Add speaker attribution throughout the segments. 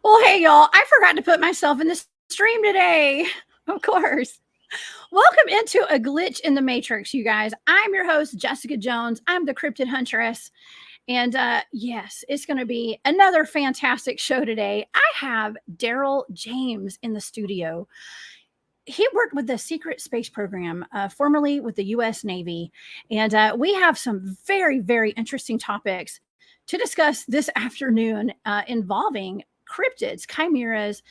Speaker 1: Well, hey, y'all, I forgot to put myself in the stream today. Of course. Welcome into A Glitch in the Matrix, you guys. I'm your host, Jessica Jones. I'm the Cryptid Huntress. And yes, it's going to be another fantastic show today. I have Daryl James in the studio. He worked with the secret space program, formerly with the U.S. Navy. And we have some very, very interesting topics to discuss this afternoon involving cryptids, chimeras,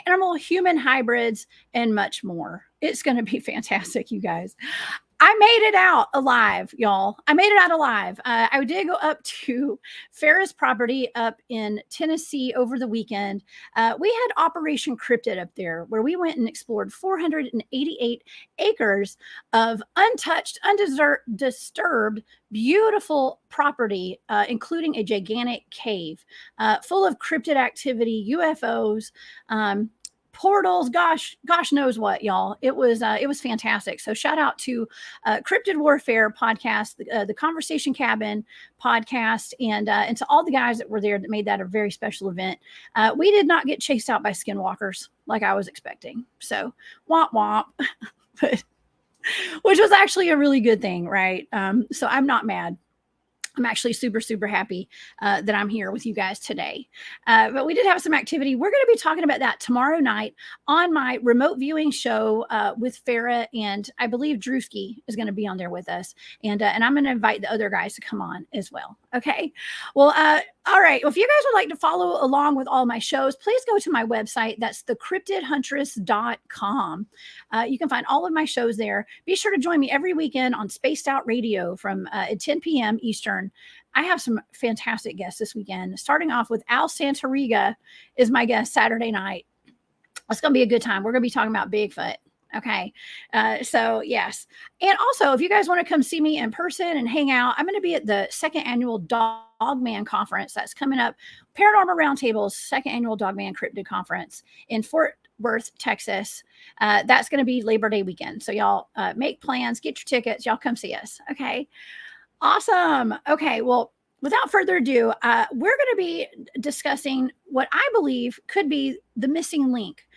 Speaker 1: animal human hybrids, and much more. It's going to be fantastic, you guys. I made it out alive, y'all. I made it out alive. I did go up to Ferris property up in Tennessee over the weekend. We had Operation Cryptid up there, where we went and explored 488 acres of untouched, undisturbed, beautiful property, including a gigantic cave full of cryptid activity, UFOs, portals, gosh knows what, y'all. It was fantastic. So shout out to Cryptid Warfare podcast, the Conversation Cabin podcast, and to all the guys that were there that made that a very special event. We did not get chased out by skinwalkers like I was expecting. So womp womp. But, which was actually a really good thing, right? So I'm not mad. I'm actually super, super happy that I'm here with you guys today. But we did have some activity. We're going to be talking about that tomorrow night on my remote viewing show with Farah, and I believe Drewski is going to be on there with us. And I'm going to invite the other guys to come on as well. Okay. Well, all right. Well, if you guys would like to follow along with all my shows, please go to my website. That's thecryptidhuntress.com. You can find all of my shows there. Be sure to join me every weekend on Spaced Out Radio from 10 p.m. Eastern. I have some fantastic guests this weekend, starting off with Al Santoriga is my guest Saturday night. It's going to be a good time. We're going to be talking about Bigfoot. Okay. So yes. And also, if you guys want to come see me in person and hang out, I'm going to be at the second annual Dogman Conference that's coming up. Paranormal Roundtable's second annual Dogman Cryptid Conference in Fort Worth, Texas. That's going to be Labor Day weekend. So y'all make plans, get your tickets. Y'all come see us. Okay. Awesome. Okay. Well, without further ado, we're going to be discussing what I believe could be the missing link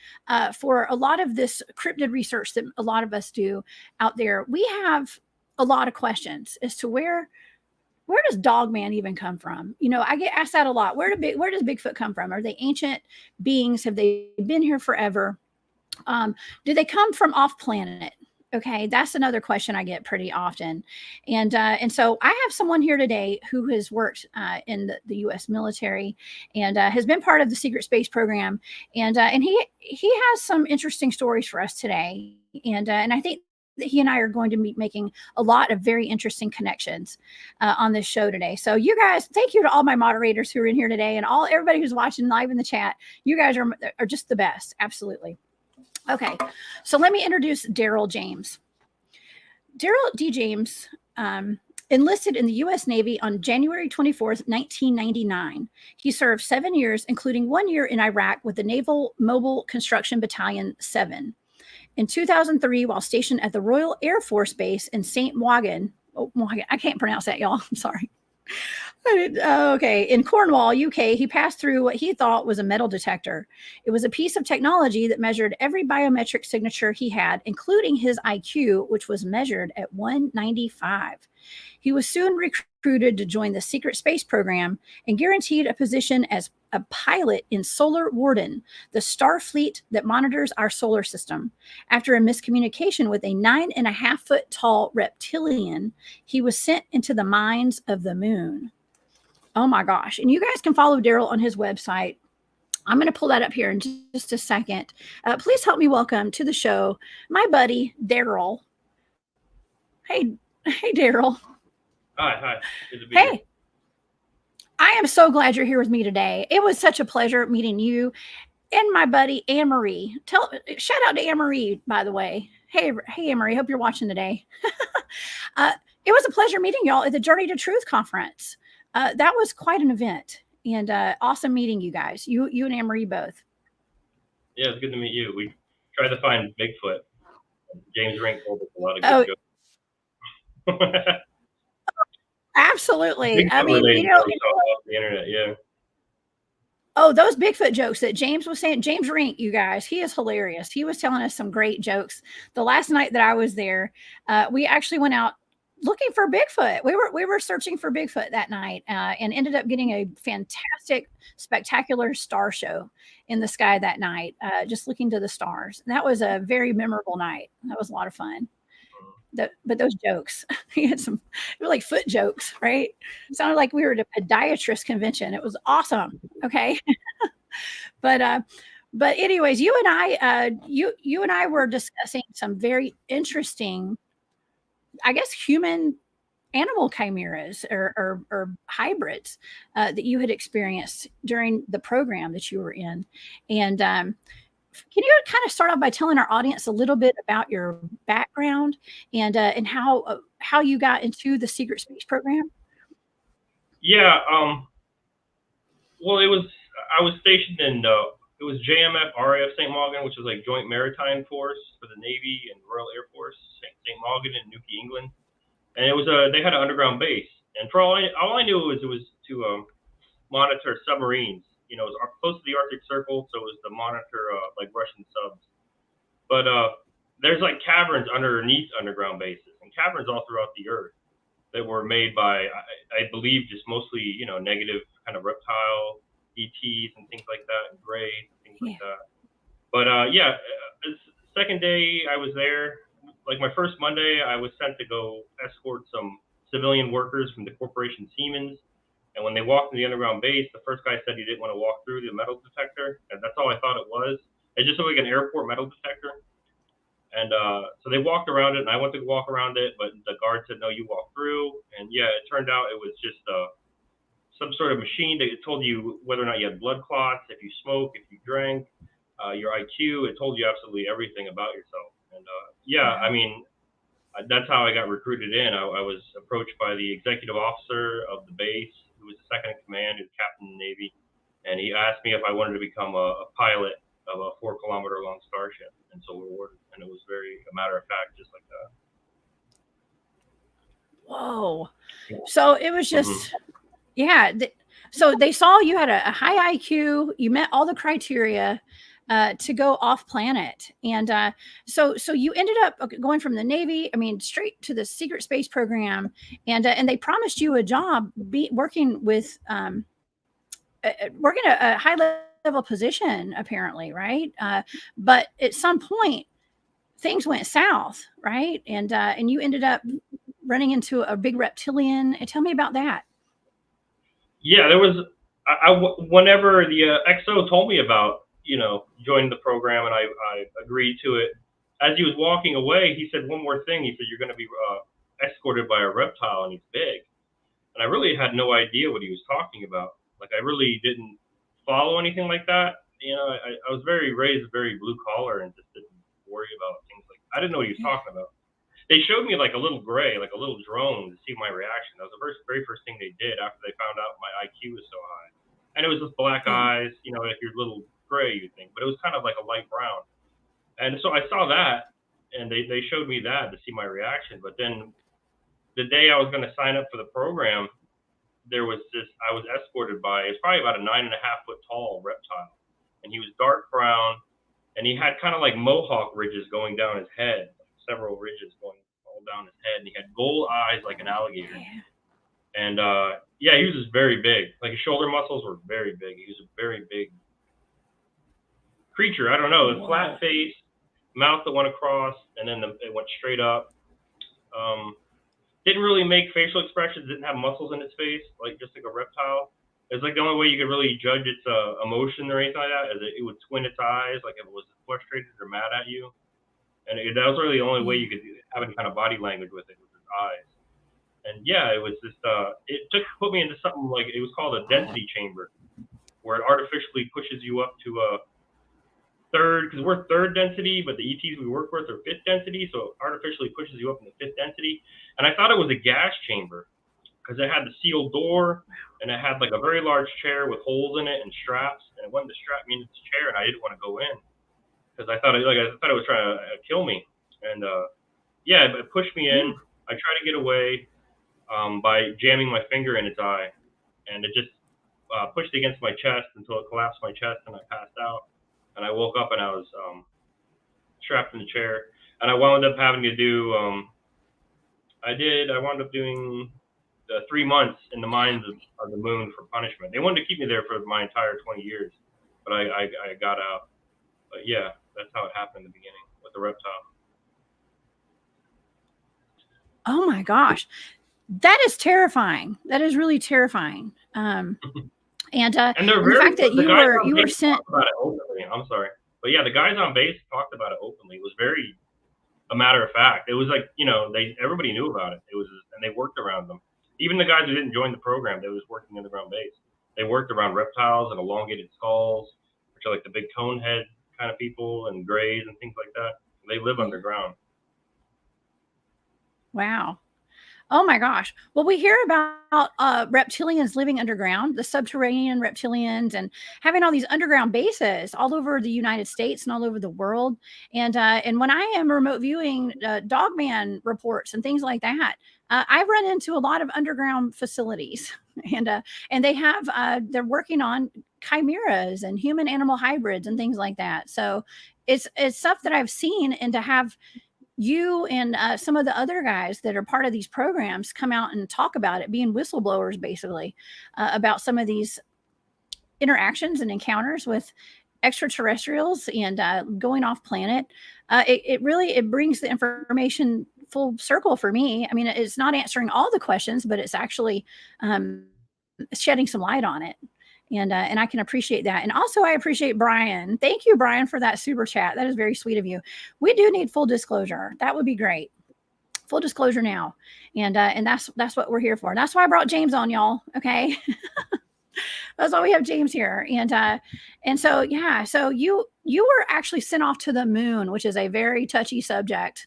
Speaker 1: for a lot of this cryptid research that a lot of us do out there. We have a lot of questions as to where does Dogman even come from? You know, I get asked that a lot. Where does Bigfoot come from? Are they ancient beings? Have they been here forever? Do they come from off planet? Okay, that's another question I get pretty often. And so I have someone here today who has worked in the U.S. military and has been part of the secret space program. And he has some interesting stories for us today. And I think that he and I are going to be making a lot of very interesting connections on this show today. So you guys, thank you to all my moderators who are in here today and everybody who's watching live in the chat. You guys are just the best. Absolutely. Okay, so let me introduce Daryl James. Daryl D. James enlisted in the U.S. Navy on January 24th, 1999. He served 7 years, including 1 year in Iraq with the Naval Mobile Construction Battalion 7. In 2003, while stationed at the Royal Air Force Base in St. Maugen, I can't pronounce that, y'all. I'm sorry. Okay. In Cornwall, UK, he passed through what he thought was a metal detector. It was a piece of technology that measured every biometric signature he had, including his IQ, which was measured at 195. He was soon recruited to join the secret space program and guaranteed a position as a pilot in Solar Warden, the star fleet that monitors our solar system. After a miscommunication with a 9.5-foot tall reptilian, he was sent into the mines of the moon. Oh my gosh. And you guys can follow Daryl on his website. I'm going to pull that up here in just a second. Please help me welcome to the show my buddy, Daryl. Hey, Daryl.
Speaker 2: Hi. Good to be
Speaker 1: hey.
Speaker 2: here.
Speaker 1: I am so glad you're here with me today. It was such a pleasure meeting you and my buddy, Anne-Marie. Shout out to Anne-Marie, by the way. Hey, Anne-Marie, hope you're watching today. It was a pleasure meeting y'all at the Journey to Truth conference. That was quite an event and awesome meeting you guys. You and Anne-Marie both.
Speaker 2: Yeah, it's good to meet you. We tried to find Bigfoot. James Rink told us a lot of good jokes.
Speaker 1: Absolutely.
Speaker 2: I mean, you know, off the internet, yeah.
Speaker 1: Oh, those Bigfoot jokes that James was saying, James Rink, you guys, he is hilarious. He was telling us some great jokes. The last night that I was there, we actually went out looking for Bigfoot. We were searching for Bigfoot that night, and ended up getting a fantastic, spectacular star show in the sky that night, just looking to the stars. That was a very memorable night. That was a lot of fun. But those jokes, he had some, they were like foot jokes, right? It sounded like we were at a podiatrist convention. It was awesome. Okay. but but anyways, you and I were discussing some very interesting, I guess, human animal chimeras or hybrids that you had experienced during the program that you were in. And can you kind of start off by telling our audience a little bit about your background and how you got into the secret space program?
Speaker 2: Yeah. Well, I was stationed in it was JMF RAF St. Maugen, which is like Joint Maritime Force for the Navy and Royal Air Force, St. Maugen in Newquay, England. And it was they had an underground base, and for all I knew was it was to monitor submarines. You know, it was close to the Arctic Circle, so it was to monitor like Russian subs. But there's like caverns underneath underground bases, and caverns all throughout the Earth that were made by, I believe, just mostly, you know, negative kind of reptile ETs and things like that, and grays and things like that. But yeah, second day I was there, like my first Monday, I was sent to go escort some civilian workers from the corporation Siemens. And when they walked in the underground base, the first guy said he didn't want to walk through the metal detector, and that's all I thought it was. It just looked like an airport metal detector. And so they walked around it, and I went to walk around it, but the guard said, no, you walk through. And yeah, it turned out it was just some sort of machine that told you whether or not you had blood clots, if you smoke, if you drank, your IQ. It told you absolutely everything about yourself. And yeah, I mean, that's how I got recruited in. I was approached by the executive officer of the base, who was the second in command, who's captain in the Navy. And he asked me if I wanted to become a pilot of a 4-kilometer long starship in Solar Warden. And it was very a matter of fact, just like that.
Speaker 1: Whoa. So it was just, yeah. So they saw you had a high IQ, you met all the criteria to go off planet. And so you ended up going from the Navy, I mean, straight to the secret space program. And they promised you a job working a high level position, apparently, right? But at some point, things went south, right? And you ended up running into a big reptilian. Tell me about that.
Speaker 2: Yeah, there was. Whenever the XO told me about, you know, joining the program, and I agreed to it. As he was walking away, he said one more thing. He said, "You're going to be escorted by a reptile, and he's big." And I really had no idea what he was talking about. Like, I really didn't follow anything like that. You know, I was raised very blue collar and just didn't worry about things like that. I didn't know what he was talking about. They showed me like a little gray, like a little drone to see my reaction. That was the very first thing they did after they found out my IQ was so high. And it was just black eyes, you know, if you're a little gray, you think, but it was kind of like a light brown. And so I saw that, and they showed me that to see my reaction. But then the day I was going to sign up for the program, I was escorted by, it's probably about a 9.5 foot tall reptile. And he was dark brown, and he had kind of like mohawk ridges going down his head, several ridges going all down his head, and he had gold eyes like an alligator. And yeah, he was just very big. Like his shoulder muscles were very big. He was a very big creature. I don't know, a flat face, mouth that went across, and then it went straight up. Didn't really make facial expressions. Didn't have muscles in its face, like just like a reptile. It's like the only way you could really judge its emotion or anything like that is it would squint its eyes, like if it was frustrated or mad at you. And that was really the only way you could have any kind of body language with it, with its eyes. And yeah, it was just, put me into something like, it was called a density chamber, where it artificially pushes you up to a third, because we're third density, but the ETs we work with are fifth density, so it artificially pushes you up into fifth density. And I thought it was a gas chamber, because it had the sealed door, and it had like a very large chair with holes in it and straps, and it wanted to strap me into this chair, and I didn't want to go in. Because I thought it was trying to kill me, and yeah, it pushed me in. I tried to get away by jamming my finger in its eye, and it just pushed against my chest until it collapsed my chest, and I passed out. And I woke up and I was strapped in the chair, and I wound up having to do. I wound up doing 3 months in the mines of the moon for punishment. They wanted to keep me there for my entire 20 years, but I got out. But yeah, that's how it happened in the beginning with the reptile.
Speaker 1: Oh my gosh, that is terrifying. That is really terrifying. And the fact that you were sent.
Speaker 2: About it openly. I'm sorry, but yeah, the guys on base talked about it openly. It was very a matter of fact. It was like, everybody knew about it. It was, and they worked around them. Even the guys who didn't join the program, they was working in the ground base. They worked around reptiles and elongated skulls, which are like the big cone head kind of people, and grays and things like that. They live underground.
Speaker 1: Wow. Oh my gosh. Well, we hear about reptilians living underground, the subterranean reptilians, and having all these underground bases all over the United States and all over the world. And when I am remote viewing Dogman reports and things like that, I've run into a lot of underground facilities, and they have they're working on chimeras and human animal hybrids and things like that. So it's stuff that I've seen, and to have you and some of the other guys that are part of these programs come out and talk about it, being whistleblowers basically, about some of these interactions and encounters with extraterrestrials and going off planet. It brings the information full circle for me. I mean, it's not answering all the questions, but it's actually shedding some light on it. And I can appreciate that. And also I appreciate Brian. Thank you, Brian, for that super chat. That is very sweet of you. We do need full disclosure. That would be great. Full disclosure now. And that's what we're here for. That's why I brought James on, y'all. Okay. That's why we have James here. And so, yeah, so you were actually sent off to the moon, which is a very touchy subject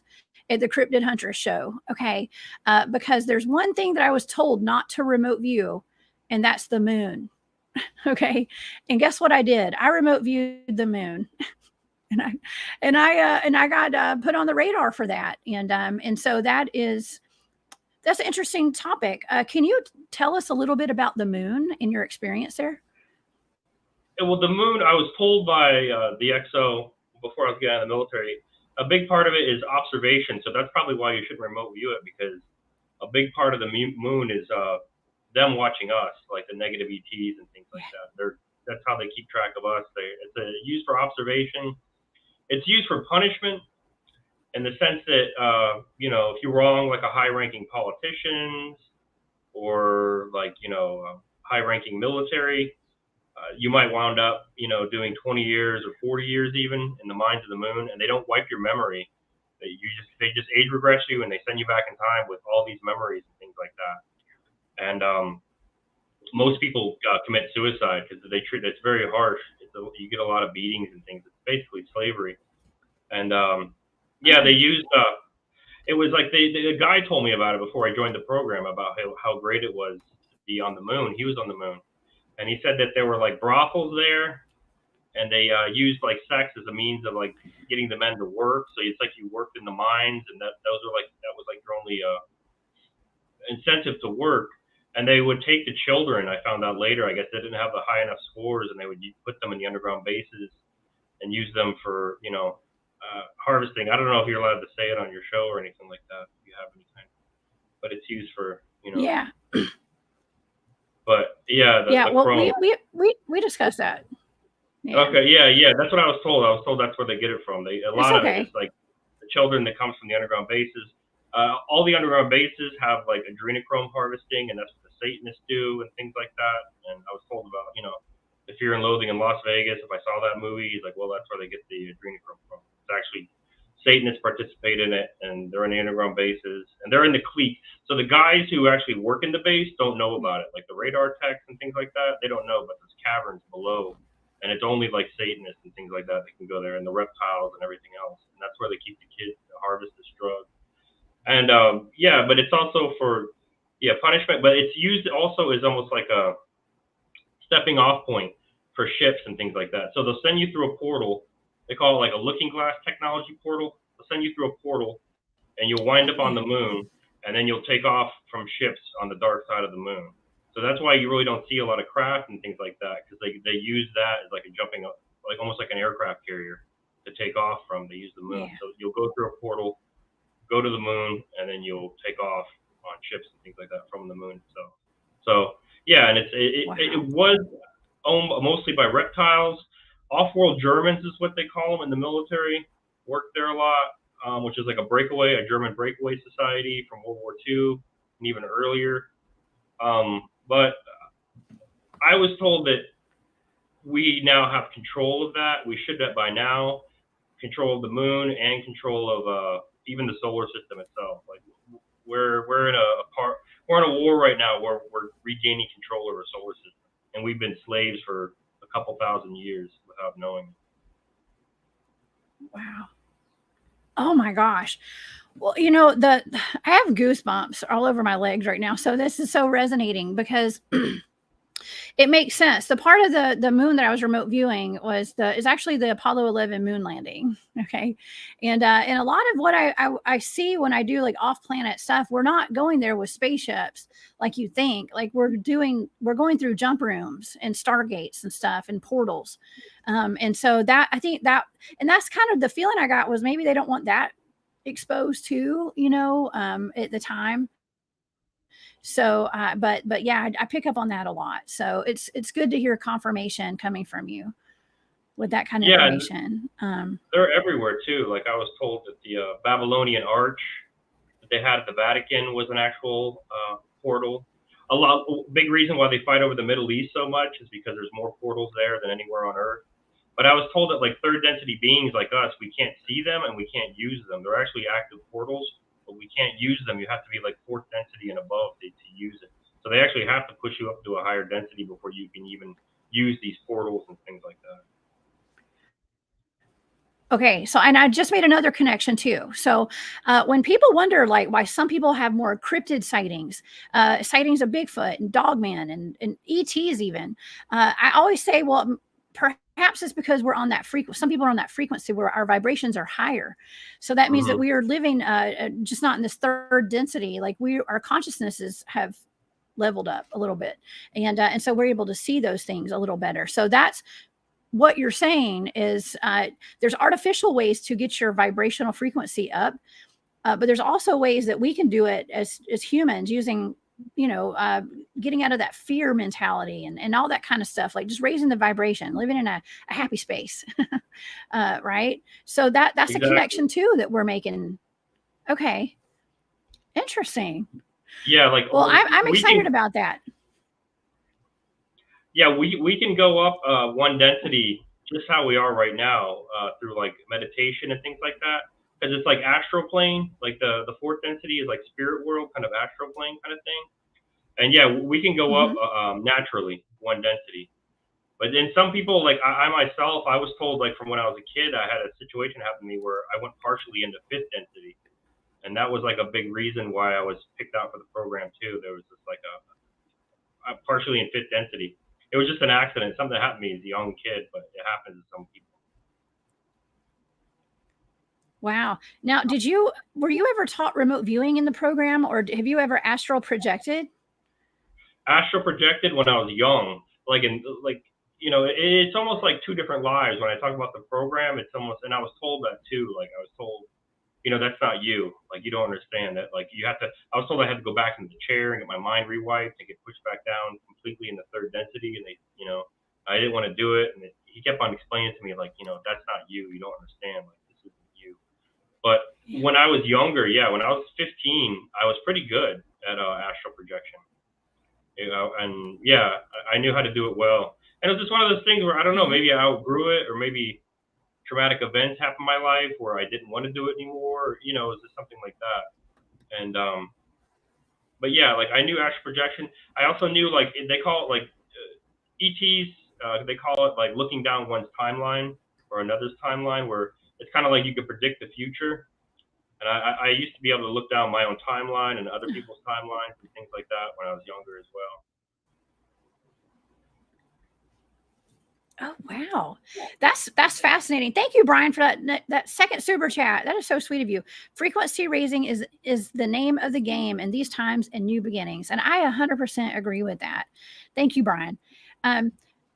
Speaker 1: at the Cryptid Huntress show. Okay. Because there's one thing that I was told not to remote view, and that's the moon. Okay. And guess what I did? I remote viewed the moon. and I got put on the radar for that. And so that's an interesting topic. Can you tell us a little bit about the moon and your experience there?
Speaker 2: Well, the moon, I was told by the XO before I was getting out of the military, a big part of it is observation. So that's probably why you should remote view it, because a big part of the moon is them watching us, like the negative ETs and things like that. That's how they keep track of us. It's used for observation. It's used for punishment, in the sense that if you're wrong, like a high-ranking politician or like high-ranking military, you might wound up doing 20 years or 40 years even in the mines of the moon, and they don't wipe your memory. They just age regress you, and they send you back in time with all these memories and things like that. And most people commit suicide because it's very harsh. You get a lot of beatings and things. It's basically slavery. And they used it was like the guy told me about it before I joined the program, about how great it was to be on the moon. He was on the moon, and he said that there were like brothels there, and they used like sex as a means of like getting the men to work. So it's like you worked in the mines, and that was like your only incentive to work. And they would take the children. I found out later, I guess they didn't have the high enough scores, and they would put them in the underground bases and use them for harvesting. I don't know if you're allowed to say it on your show or anything like that, if you have any kind, but it's used for
Speaker 1: Yeah.
Speaker 2: But yeah,
Speaker 1: well, we discussed that.
Speaker 2: Yeah. Okay, yeah, that's what I was told. I was told that's where they get it from. A lot of it is like the children that comes from the underground bases. All the underground bases have like adrenochrome harvesting, and that's what the Satanists do and things like that. And I was told about, if Fear and Loathing in Las Vegas, if I saw that movie, he's like, well, that's where they get the adrenochrome from. It's actually Satanists participate in it, and they're in the underground bases, and they're in the clique. So the guys who actually work in the base don't know about it, like the radar techs and things like that. They don't know about those caverns below, and it's only like Satanists and things like that that can go there, and the reptiles and everything else. And that's where they keep the kids to harvest this drug. And but it's also for punishment, but it's used also as almost like a stepping off point for ships and things like that. So they'll send you through a portal. They call it like a looking glass technology portal. They'll send you through a portal, and you'll wind up on the moon, and then you'll take off from ships on the dark side of the moon. So that's why you really don't see a lot of craft and things like that, because they use that as like a jumping up, like almost like an aircraft carrier to take off from. They use the moon.
Speaker 1: Yeah.
Speaker 2: So you'll go through a portal, go to the moon, and then you'll take off on ships and things like that from the moon itself. So yeah, and it was owned mostly by reptiles. Off-world Germans is what they call them in the military. Worked there a lot, which is like a German breakaway society from World War II and even earlier. But I was told that we now have control of that. We should have by now control of the moon and control of even the solar system itself. Like we're in a war right now where we're regaining control of our solar system, and we've been slaves for a couple thousand years without knowing.
Speaker 1: Wow. Oh my gosh. Well, you know, I have goosebumps all over my legs right now. So this is so resonating because it makes sense. The part of the moon that I was remote viewing is actually the Apollo 11 moon landing. Okay. And a lot of what I see when I do like off planet stuff, we're not going there with spaceships like you think. Like we're going through jump rooms and stargates and stuff and portals. And so I think that's kind of the feeling I got was maybe they don't want that exposed to, at the time. So, but yeah, I pick up on that a lot. So it's good to hear confirmation coming from you with that kind of information.
Speaker 2: They're everywhere too. Like I was told that the Babylonian arch that they had at the Vatican was an actual portal. Big reason why they fight over the Middle East so much is because there's more portals there than anywhere on Earth. But I was told that like third density beings like us, we can't see them and we can't use them. They're actually active portals, but we can't use them. You have to be like fourth density and above to use it. So they actually have to push you up to a higher density before you can even use these portals and things like that.
Speaker 1: Okay, so and I just made another connection too. So when people wonder like why some people have more cryptid sightings, sightings of Bigfoot and Dogman and ETs even, I always say, well, perhaps it's because we're on that frequency. Some people are on that frequency where our vibrations are higher. So that means that we are living just not in this third density. Like our consciousnesses have leveled up a little bit. And so we're able to see those things a little better. So that's what you're saying is there's artificial ways to get your vibrational frequency up. But there's also ways that we can do it as humans using getting out of that fear mentality and all that kind of stuff, like just raising the vibration, living in a happy space. Right. So that's exactly. A connection too that we're making. Okay. Interesting.
Speaker 2: Yeah. Like,
Speaker 1: well, I'm excited about that.
Speaker 2: Yeah. We can go up one density just how we are right now through like meditation and things like that. Because it's like astral plane, like the fourth density is like spirit world, kind of astral plane kind of thing. And yeah, we can go up naturally, one density. But then some people, like I myself, I was told like from when I was a kid, I had a situation happen to me where I went partially into fifth density. And that was like a big reason why I was picked out for the program too. There was just like a partially in fifth density. It was just an accident. Something happened to me as a young kid, but it happens to some people.
Speaker 1: Wow. Now, were you ever taught remote viewing in the program, or have you ever astral projected?
Speaker 2: Astral projected when I was young, it's almost like two different lives. When I talk about the program, it's almost, and I was told that too. Like I was told, that's not you. Like you don't understand that. Like I was told I had to go back into the chair and get my mind rewiped and get pushed back down completely in the third density. And I didn't want to do it. And he kept on explaining to me like, that's not you. You don't understand. Like this isn't you. But when I was younger, when I was 15, I was pretty good at astral projection. And I knew how to do it well. And it was just one of those things where I don't know, maybe I outgrew it, or maybe traumatic events happened in my life where I didn't want to do it anymore. It was just something like that. And but yeah, like I knew astral projection. I also knew like they call it like ETs. They call it like looking down one's timeline or another's timeline, where it's kind of like you could predict the future. And I used to be able to look down my own timeline and other people's timelines and things like that when I was younger as well.
Speaker 1: Oh wow, that's fascinating. Thank you, Brian, for that second super chat. That is so sweet of you. Frequency raising is the name of the game in these times and new beginnings, and I 100% agree with that. Thank you, Brian.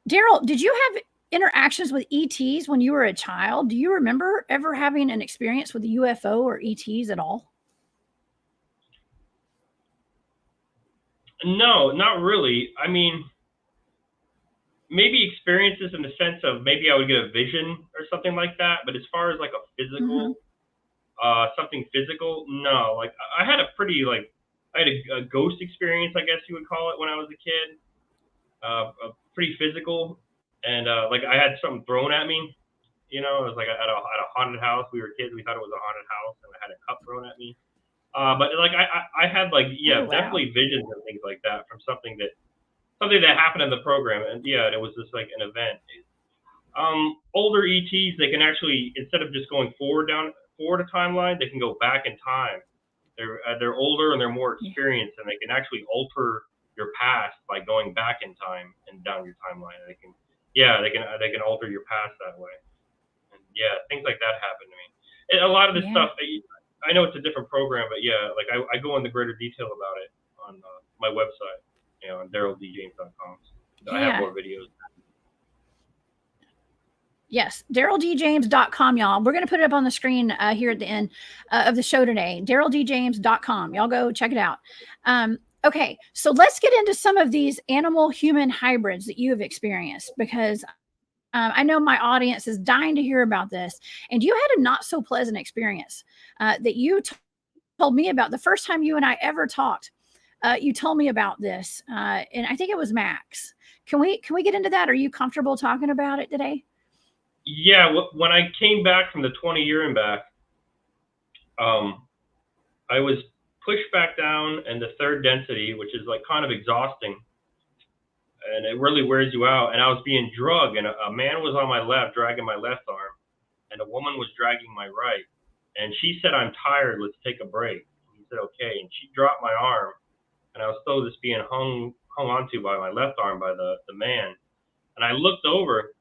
Speaker 1: Daryl, did you have interactions with ETs when you were a child? Do you remember ever having an experience with a UFO or ETs at all?
Speaker 2: No, not really. I mean, maybe experiences in the sense of maybe I would get a vision or something like that. But as far as like a
Speaker 1: Mm-hmm.
Speaker 2: physical, something physical, no. Like I had a pretty like I had a ghost experience, I guess you would call it, when I was a kid. Pretty physical, and like I had something thrown at me. You know, it was like at a haunted house. We were kids. We thought it was a haunted house, and I had a cup thrown at me. But like I had like
Speaker 1: Oh
Speaker 2: yeah,
Speaker 1: wow.
Speaker 2: definitely visions and things like that from something that happened in the program, and yeah, it was just like an event. Older ETs, they can actually, instead of just going forward a timeline, they can go back in time. They're older and they're more
Speaker 1: Yeah.
Speaker 2: experienced, and they can actually alter your past by going back in time and down your timeline. They can alter your past that way. And yeah, things like that happen to me. And a lot of this
Speaker 1: Yeah.
Speaker 2: stuff, I know it's a different program, but yeah, like I go into greater detail about it on my website, on DarylDJames.com. I have
Speaker 1: Yeah.
Speaker 2: more videos.
Speaker 1: Yes, DarylDJames.com, y'all. We're going to put it up on the screen here at the end of the show today. DarylDJames.com. Y'all go check it out. Okay, so let's get into some of these animal human hybrids that you have experienced because I know my audience is dying to hear about this. And you had a not so pleasant experience that you told me about the first time you and I ever talked. You told me about this, and I think it was Max. Can we get into that? Are you comfortable talking about it today?
Speaker 2: Yeah, when I came back from the 20-year and back, um, I was pushed back down in the third density, which is like kind of exhausting, and it really wears you out. And I was being drugged, and a man was on my left, dragging my left arm, and a woman was dragging my right. And she said, "I'm tired. Let's take a break." He said, "Okay." And she dropped my arm, and I was still just being hung onto by my left arm by the man. And I looked over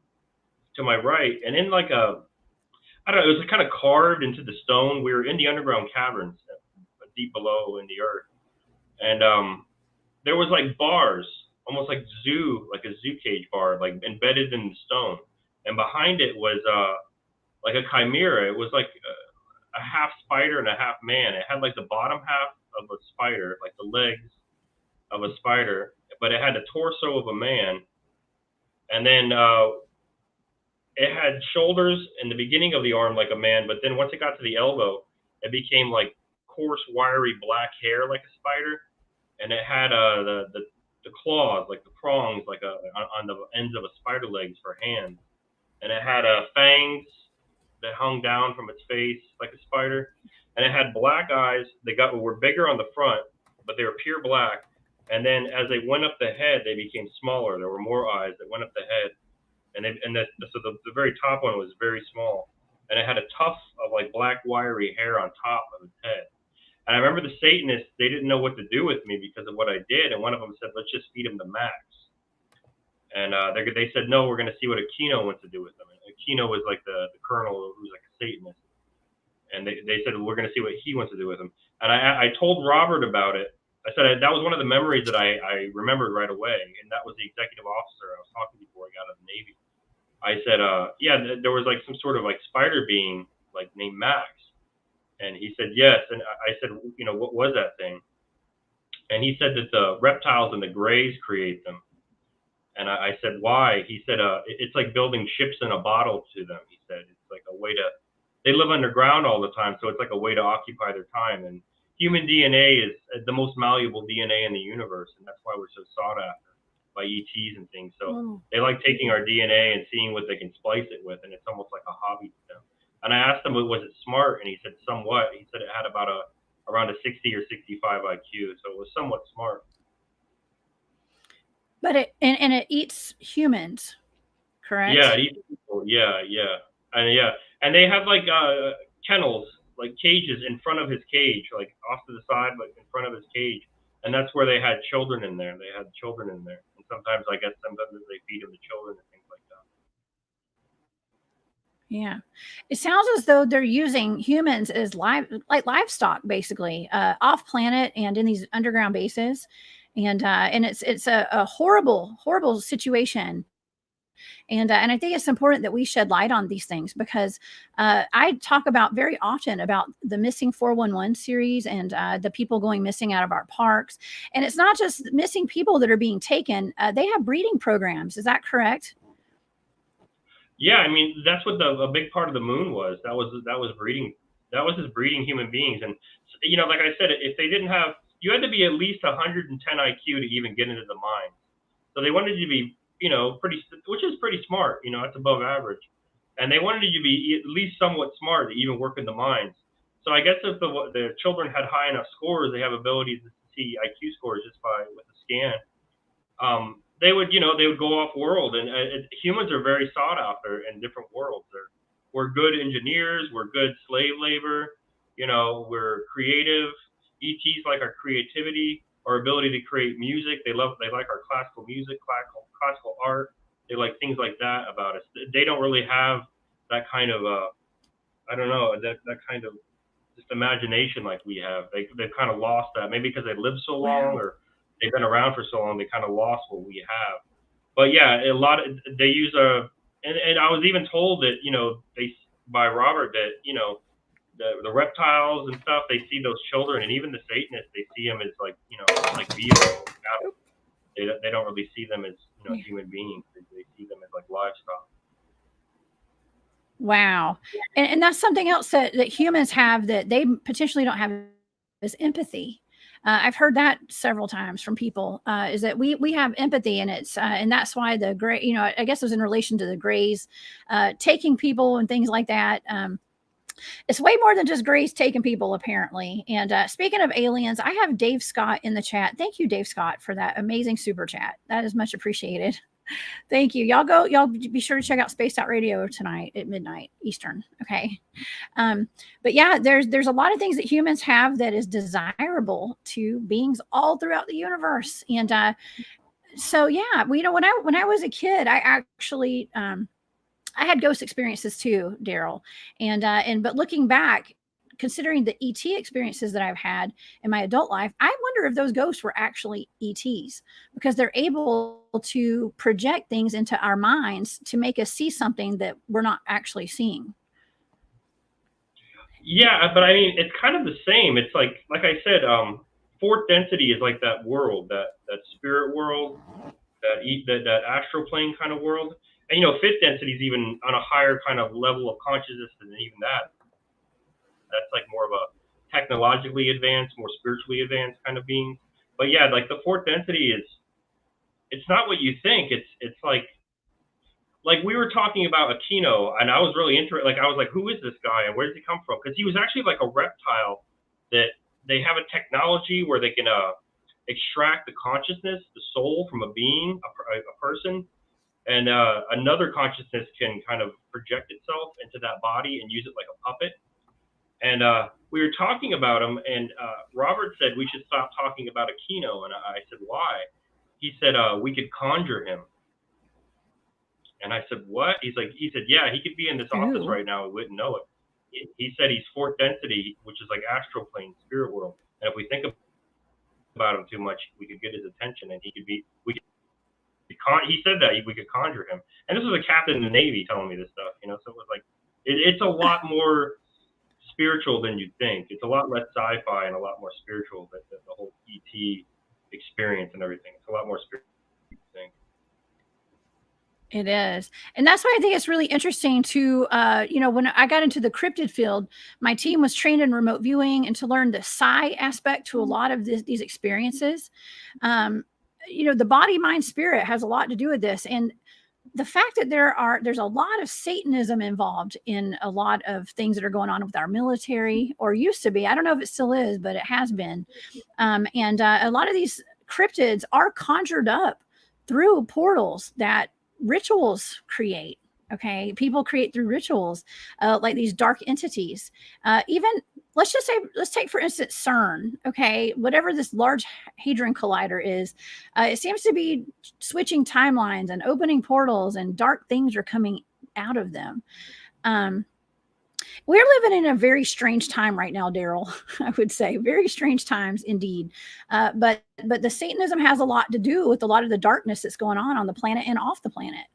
Speaker 2: to my right, and in like I don't know, it was kind of carved into the stone. We were in the underground caverns, deep below in the earth, and there was like bars, almost like a zoo cage bar, like embedded in the stone, and behind it was like a chimera. It was like a half spider and a half man. It had like the bottom half of a spider, like the legs of a spider, but it had the torso of a man, and then it had shoulders in the beginning of the arm like a man, but then once it got to the elbow, it became like coarse, wiry black hair like a spider, and it had the claws, like the prongs, like on the ends of a spider legs for hands, and it had fangs that hung down from its face like a spider, and it had black eyes. Were bigger on the front, but they were pure black. And then as they went up the head, they became smaller. There were more eyes that went up the head, so the very top one was very small, and it had a tuft of like black wiry hair on top of its head. And I remember the Satanists, they didn't know what to do with me because of what I did, and one of them said, "Let's just feed him to Max." And they said, "No, we're going to see what Aquino wants to do with them." And Aquino was like the colonel who was like a Satanist, and they said, "We're going to see what he wants to do with him." And I told Robert about it. I said that was one of the memories that I remembered right away, and that was the executive officer I was talking to before I got out of the Navy. I said, yeah, there was like some sort of like spider being like named Max. And he said, yes. And I said, what was that thing? And he said that the reptiles and the grays create them. And I said, why? He said, it's like building ships in a bottle to them. He said, it's like a way to, they live underground all the time. So it's like a way to occupy their time. And human DNA is the most malleable DNA in the universe. And that's why we're so sought after by ETs and things. So
Speaker 1: Oh,
Speaker 2: they like taking our DNA and seeing what they can splice it with. And it's almost like a hobby to them. And I asked him, was it smart? And he said, somewhat. He said it had around a 60 or 65 IQ. So it was somewhat smart.
Speaker 1: but it eats humans,
Speaker 2: Yeah,
Speaker 1: correct?
Speaker 2: it eats people. Yeah, and they have like kennels, like cages in front of his cage, like off to the side, but in front of his cage, and that's where they had children in there. They had children in there, and sometimes I guess sometimes they feed them to children and things like that.
Speaker 1: Yeah. It sounds as though they're using humans as like livestock, basically, off planet and in these underground bases. And it's a horrible, horrible situation. And I think it's important that we shed light on these things because I talk about very often about the missing 411 series and the people going missing out of our parks. And it's not just missing people that are being taken. They have breeding programs. Is that correct?
Speaker 2: Yeah, I mean that's what a big part of the moon was. That was breeding. That was just breeding human beings. And like I said, if they didn't have, you had to be at least 110 IQ to even get into the mine. So they wanted you to be, pretty, which is pretty smart. That's above average. And they wanted you to be at least somewhat smart to even work in the mines. So I guess if the children had high enough scores, they have abilities to see IQ scores just by with a scan. They would go off world, and humans are very sought after in different worlds. We're good engineers, we're good slave labor, we're creative. ETs like our creativity, our ability to create music. They like our classical music, classical art. They like things like that about us. They don't really have that kind of I don't know, that kind of just imagination like we have. They've kind of lost that, maybe because they lived so long
Speaker 1: Wow.
Speaker 2: or they've been around for so long. They kind of lost what we have. But yeah, a lot of they use and I was even told that they by Robert that the reptiles and stuff, they see those children, and even the Satanists, they see them as like beasts. They don't really see them as
Speaker 1: Yeah.
Speaker 2: human beings. They see them as like livestock.
Speaker 1: Wow. And that's something else that humans have that they potentially don't have is empathy. I've heard that several times from people. Is that we have empathy, and and that's why the gray. I guess it was in relation to the Greys taking people and things like that. It's way more than just Grace taking people, apparently. And speaking of aliens, I have Dave Scott in the chat. Thank you, Dave Scott, for that amazing super chat. That is much appreciated. Thank you. Y'all be sure to check out Spaced Out Radio tonight at midnight Eastern. Okay. But yeah, there's a lot of things that humans have that is desirable to beings all throughout the universe. And so yeah, when I was a kid, I actually I had ghost experiences too, Daryl. And but looking back, considering the ET experiences that I've had in my adult life, I wonder if those ghosts were actually ETs because they're able to project things into our minds to make us see something that we're not actually seeing.
Speaker 2: Yeah, but I mean, it's kind of the same. It's like I said, fourth density is like that world, that spirit world, that astral plane kind of world. And fifth density is even on a higher kind of level of consciousness than even that. That's like more of a technologically advanced, more spiritually advanced kind of being. But yeah, like the fourth density it's not what you think. It's like we were talking about Aquino, and I was really interested. Like I was like, who is this guy and where does he come from? Because he was actually like a reptile that they have a technology where they can extract the consciousness, the soul from a being, a person, and another consciousness can kind of project itself into that body and use it like a puppet. And we were talking about him, and Robert said we should stop talking about Aquino, and I said why? He said we could conjure him. And I said, what? He said, yeah, he could be in this office
Speaker 1: Ooh.
Speaker 2: right now. We wouldn't know it. He said he's fourth density, which is like astral plane, spirit world. And if we think about him too much, we could get his attention, and he said that we could conjure him. And this was a captain in the Navy telling me this stuff, So it was like, it's a lot more spiritual than you'd think. It's a lot less sci-fi and a lot more spiritual than the whole ET experience and everything. It's a lot more spiritual than you think.
Speaker 1: It is. And that's why I think it's really interesting to, when I got into the cryptid field, my team was trained in remote viewing and to learn the psi aspect to a lot of these experiences. The body, mind, spirit has a lot to do with this. And the fact that there's a lot of Satanism involved in a lot of things that are going on with our military, or used to be. I don't know if it still is, but it has been. And a lot of these cryptids are conjured up through portals that rituals create. Okay, people create through rituals, like these dark entities. Even let's take for instance CERN. Okay, whatever this Large Hadron Collider is, it seems to be switching timelines and opening portals, and dark things are coming out of them. We're living in a very strange time right now, Daryl. I would say very strange times indeed. But the Satanism has a lot to do with a lot of the darkness that's going on the planet and off the planet.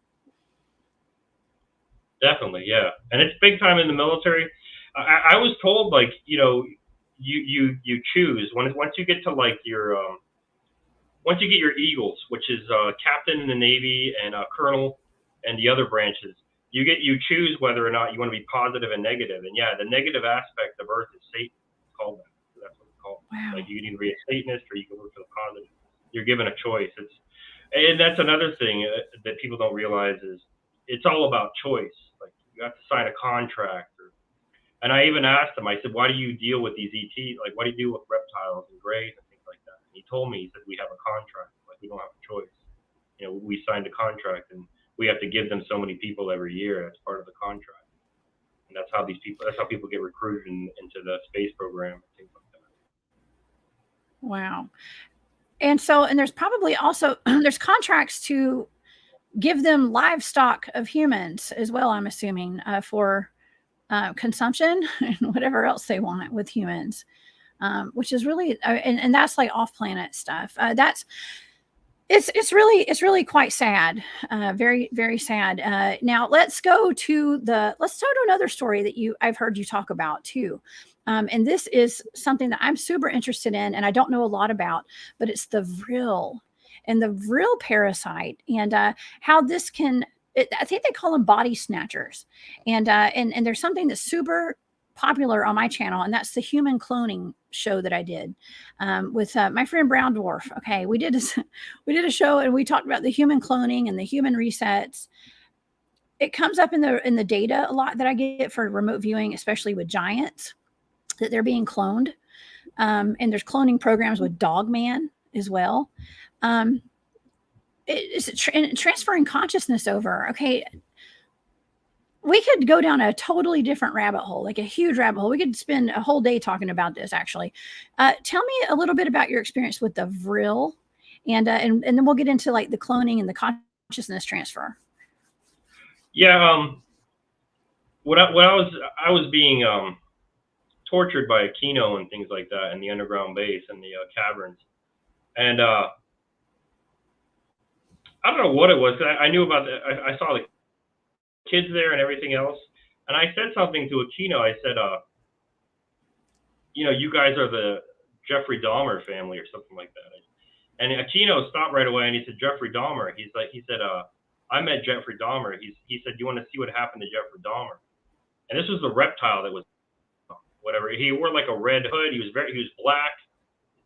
Speaker 2: Definitely, yeah, and it's big time in the military. I was told, like, you choose once you get to like your once you get your Eagles, which is captain in the Navy and colonel, and the other branches, you choose whether or not you want to be positive and negative. And yeah, the negative aspect of Earth is Satan. It's called that. So that's what it's called.
Speaker 1: Wow.
Speaker 2: Like, you can either be a Satanist or you can look for the positive. You're given a choice. And that's another thing that people don't realize is it's all about choice. Like, you have to sign a contract. And I even asked him, I said, why do you deal with these ETs? Like, why do you deal with reptiles and greys and things like that? And he told me, he said, we have a contract. Like, we don't have a choice. We signed a contract, and we have to give them so many people every year. That's part of the contract. And that's how people get recruited into the space program and things like that.
Speaker 1: Wow. And there's probably also, there's contracts to give them livestock of humans as well, I'm assuming, for consumption and whatever else they want with humans, which is really, and that's like off-planet stuff. It's really quite sad, very, very sad. Now let's go to another story that I've heard you talk about too. And this is something that I'm super interested in, and I don't know a lot about, but it's the Vril and the Vril parasite, and how this can. I think they call them body snatchers, and there's something that's super popular on my channel, and that's the human cloning show that I did with my friend Brown Dwarf. Okay, we did a show, and we talked about the human cloning and the human resets. It comes up in the data a lot that I get for remote viewing, especially with giants, that they're being cloned. And there's cloning programs with Dogman as well. It's transferring consciousness over. Okay, we could go down a totally different rabbit hole, like a huge rabbit hole. We could spend a whole day talking about this, actually. Tell me a little bit about your experience with the Vril, and then we'll get into like the cloning and the consciousness transfer.
Speaker 2: Yeah, I was being tortured by Aquino and things like that in the underground base and the caverns, and I don't know what it was. I knew about I saw the kids there and everything else, and I said something to Aquino. I said, you guys are the Jeffrey Dahmer family or something like that. And Aquino stopped right away, and he said, Jeffrey Dahmer. He said, I met Jeffrey Dahmer. He said, you want to see what happened to Jeffrey Dahmer? And this was the reptile that was whatever. He wore like a red hood. He was black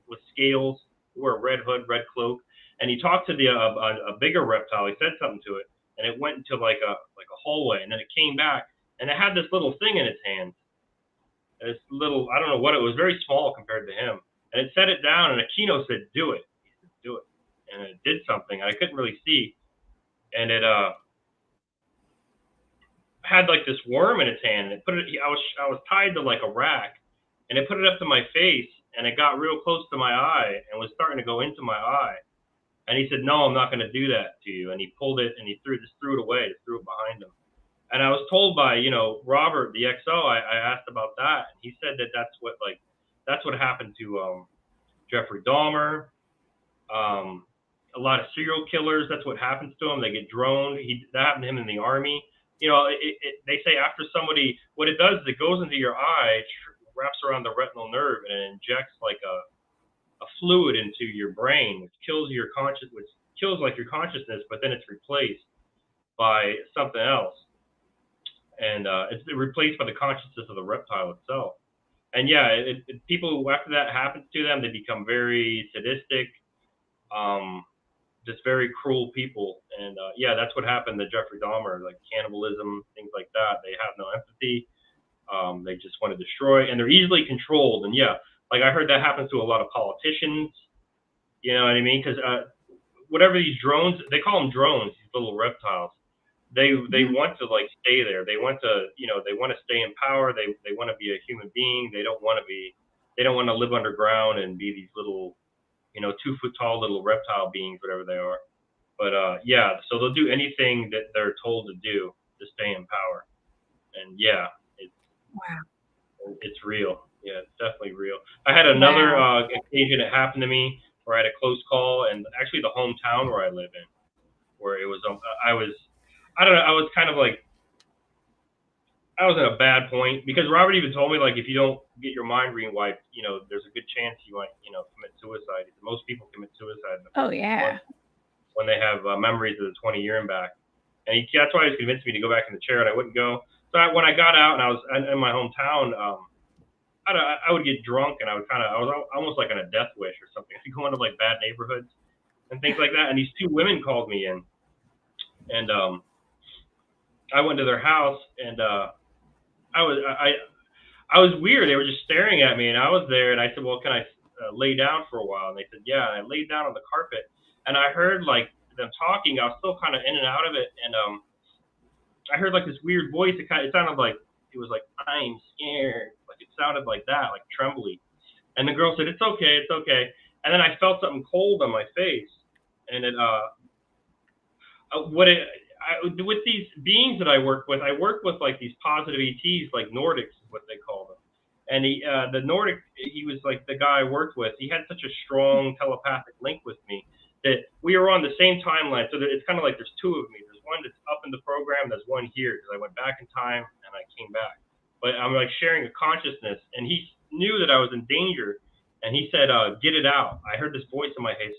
Speaker 2: with scales. He wore a red hood, red cloak, and he talked to a bigger reptile. He said something to it, and it went into like a hallway, and then it came back, and it had this little thing in its hand. This little, I don't know what it was, very small compared to him, and it set it down, and Aquino said, "Do it." He said, "Do it," and it did something. I couldn't really see, and it had like this worm in its hand, and it put it. I was tied to like a rack, and it put it up to my face, and it got real close to my eye and was starting to go into my eye. And he said, "No, I'm not going to do that to you." And he pulled it, and he threw it away, threw it behind him. And I was told by Robert, the XO, I asked about that, and he said that that's what happened to Jeffrey Dahmer, a lot of serial killers. That's what happens to them. They get droned. That happened to him in the army. They say after somebody, what it does is it goes into your eye, wraps around the retinal nerve, and it injects like a fluid into your brain, which kills your consciousness, but then it's replaced by something else. And it's replaced by the consciousness of the reptile itself. And yeah, people, after that happens to them, they become very sadistic, just very cruel people. And yeah, that's what happened to Jeffrey Dahmer, like cannibalism, things like that. They have no empathy. They just want to destroy, and they're easily controlled. And yeah, like I heard that happens to a lot of politicians. You know what I mean? Because whatever these drones, they call them drones, these little reptiles. They want to like stay there. They want to they want to stay in power. They want to be a human being. They don't want to live underground and be these little 2-foot tall little reptile beings, whatever they are. But yeah, so they'll do anything that they're told to do to stay in power. And yeah,
Speaker 1: Wow.
Speaker 2: it's real. Yeah, it's definitely real. I had another
Speaker 1: Wow.
Speaker 2: occasion that happened to me where I had a close call, and actually the hometown where I live in, where it was I was I don't know, I was kind of like I was in a bad point because Robert even told me like if you don't get your mind rewiped, there's a good chance you might commit suicide. Most people commit suicide in the
Speaker 1: Oh
Speaker 2: first 6 months
Speaker 1: yeah.
Speaker 2: when they have memories of the 20-year and back. And that's why he convinced me to go back in the chair, and I wouldn't go. So when I got out and I was in my hometown, I would get drunk, and I was almost like on a death wish or something. I'd go into like bad neighborhoods and things like that. And these two women called me in, and I went to their house, and I was I was weird. They were just staring at me, and I was there, and I said, "Well, can I lay down for a while?" And they said, "Yeah." And I laid down on the carpet, and I heard like them talking. I was still kind of in and out of it, and I heard like this weird voice. It sounded like it was like I'm scared. Like it sounded like that, like trembly. And the girl said, "It's okay, it's okay." And then I felt something cold on my face, and with these beings that I work with like these positive ETs, like Nordics, is what they call them. And the Nordic, he was like the guy I worked with. He had such a strong telepathic link with me that we were on the same timeline. So that it's kind of like there's two of me. There's one that's up in the program. There's one here because I went back in time and I came back. But I'm like sharing a consciousness, and he knew that I was in danger, and he said, "Get it out." I heard this voice in my head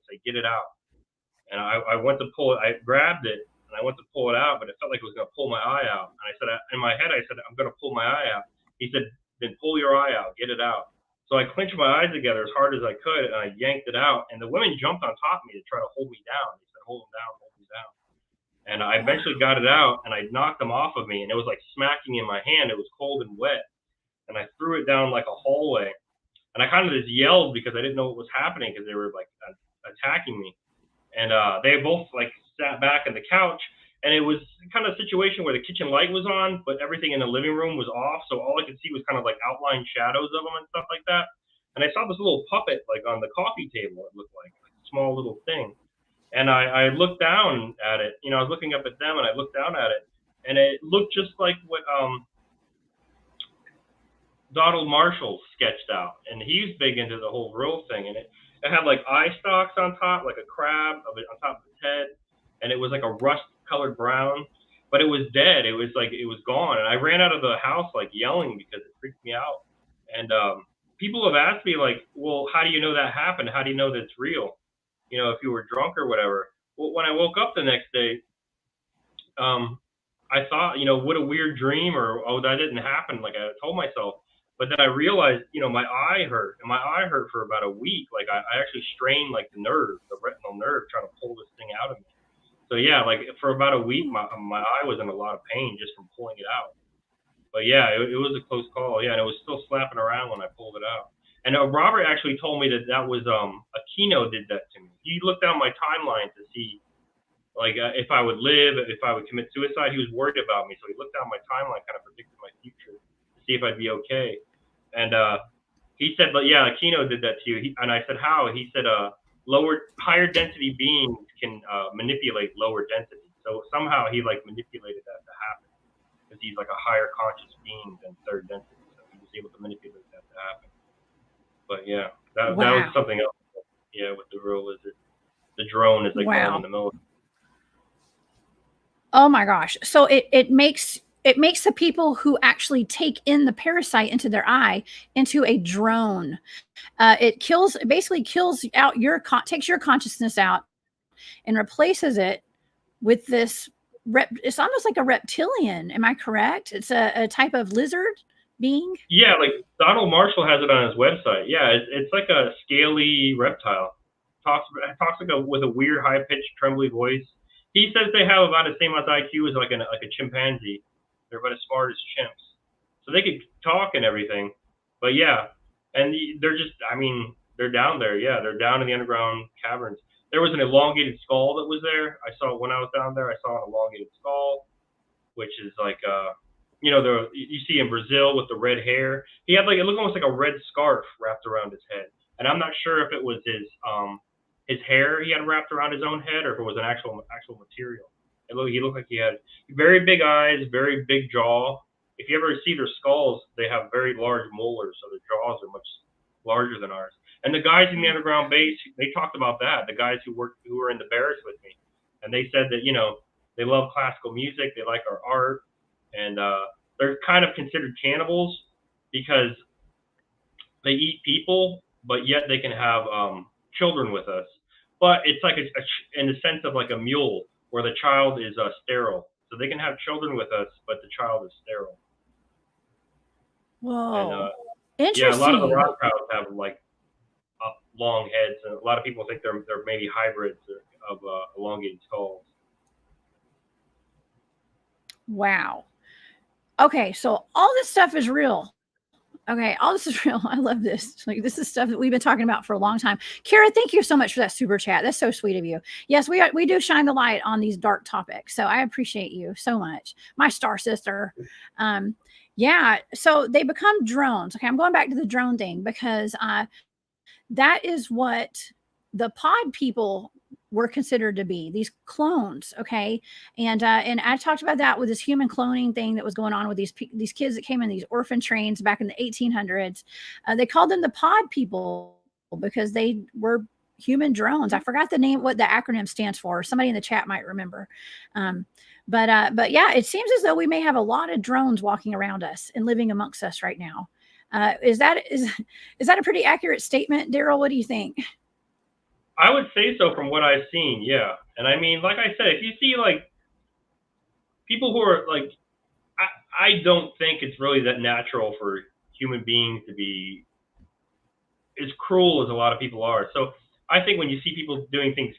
Speaker 2: say, "Get it out." And I went to pull it. I grabbed it and I went to pull it out, but it felt like it was going to pull my eye out. And I said, in my head, I said, "I'm going to pull my eye out." He said, "Then pull your eye out, get it out." So I clenched my eyes together as hard as I could, and I yanked it out. And the women jumped on top of me to try to hold me down. They said, "Hold him down, hold him down." And I
Speaker 1: Wow.
Speaker 2: eventually got it out, and I knocked them off of me, and it was like smacking in my hand. It was cold and wet, and I threw it down like a hallway. And I kind of just yelled because I didn't know what was happening because they were like attacking me. And they both like sat back on the couch, and it was kind of a situation where the kitchen light was on, but everything in the living room was off, so all I could see was kind of like outline shadows of them and stuff like that. And I saw this little puppet like on the coffee table. It looked like a small little thing, and I looked down at it. I was looking up at them, and I looked down at it, and it looked just like what Donald Marshall sketched out, and he's big into the whole Vril thing. And it had like eye stalks on top, like a crab on top of its head, and it was like a rust-colored brown, but it was dead. It was like it was gone, and I ran out of the house like yelling because it freaked me out. And people have asked me like, "Well, how do you know that happened? How do you know that it's real? If you were drunk or whatever." Well, when I woke up the next day, um, I thought, what a weird dream, or oh, that didn't happen. Like I told myself, but then I realized, my eye hurt, and my eye hurt for about a week. Like I actually strained like the retinal nerve, trying to pull this thing out of me. So yeah, like for about a week, my eye was in a lot of pain just from pulling it out. But yeah, it was a close call. Yeah, and it was still slapping around when I pulled it out. And Robert actually told me that was Aquino did that to me. He looked down my timeline to see like if I would live, if I would commit suicide. He was worried about me, so he looked down my timeline, kind of predicted my future to see if I'd be okay. And he said, "But yeah, Aquino did that to you." And I said, "How?" He said, higher density beings can manipulate lower density. So somehow he like manipulated that to happen because he's like a higher conscious being than third density. So he was able to manipulate that to happen. But yeah, that was
Speaker 1: Wow.
Speaker 2: something else. Yeah, with the real lizard, the drone, as they call them in
Speaker 1: Wow.
Speaker 2: the military.
Speaker 1: Oh my gosh. So it makes the people who actually take in the parasite into their eye into a drone. It basically kills out takes your consciousness out and replaces it with this it's almost like a reptilian. Am I correct? It's a type of lizard being.
Speaker 2: Yeah, like Donald Marshall has it on his website. Yeah, it's like a scaly reptile. Talks like with a weird high pitched trembly voice. He says they have about the same amount of IQ as like a chimpanzee. They're about as smart as chimps, so they could talk and everything. But yeah, and they're just I mean they're down there. Yeah, they're down in the underground caverns. There was an elongated skull that was there. I saw when I was down there. I saw an elongated skull, which is like the you see in Brazil with the red hair. He had like it looked almost like a red scarf wrapped around his head, and I'm not sure if it was his hair he had wrapped around his own head or if it was an actual material. He looked like he had very big eyes, very big jaw. If you ever see their skulls, they have very large molars, so their jaws are much larger than ours. And the guys in the underground base, they talked about that. The guys who were in the barracks with me, and they said that they love classical music, they like our art, and they're kind of considered cannibals because they eat people, but yet they can have children with us. But it's like in the sense of like a mule, where the child is sterile, so they can have children with us, but the child is sterile.
Speaker 1: Whoa.
Speaker 2: And yeah, a lot of the
Speaker 1: Interesting.
Speaker 2: rock crowds have like long heads, and a lot of people think they're maybe hybrids of elongated skulls.
Speaker 1: Wow. Okay, so all this stuff is real. Okay, all this is real. I love this. Like, this is stuff that we've been talking about for a long time. Kara, thank you so much for that super chat. That's so sweet of you. Yes, we do shine the light on these dark topics. So I appreciate you so much. My star sister. Yeah, so they become drones. Okay, I'm going back to the drone thing because that is what the pod people were considered to be, these clones. Okay, and I talked about that with this human cloning thing that was going on with these kids that came in these orphan trains back in the 1800s. They called them the pod people because they were human drones. I forgot the name, what the acronym stands for. Somebody in the chat might remember. But yeah, it seems as though we may have a lot of drones walking around us and living amongst us right now. Is that a pretty accurate statement, Daryl? What do you think?
Speaker 2: I would say so from what I've seen, yeah. And I mean, like I said, if you see like people who are like, I don't think it's really that natural for human beings to be as cruel as a lot of people are. So I think when you see people doing things,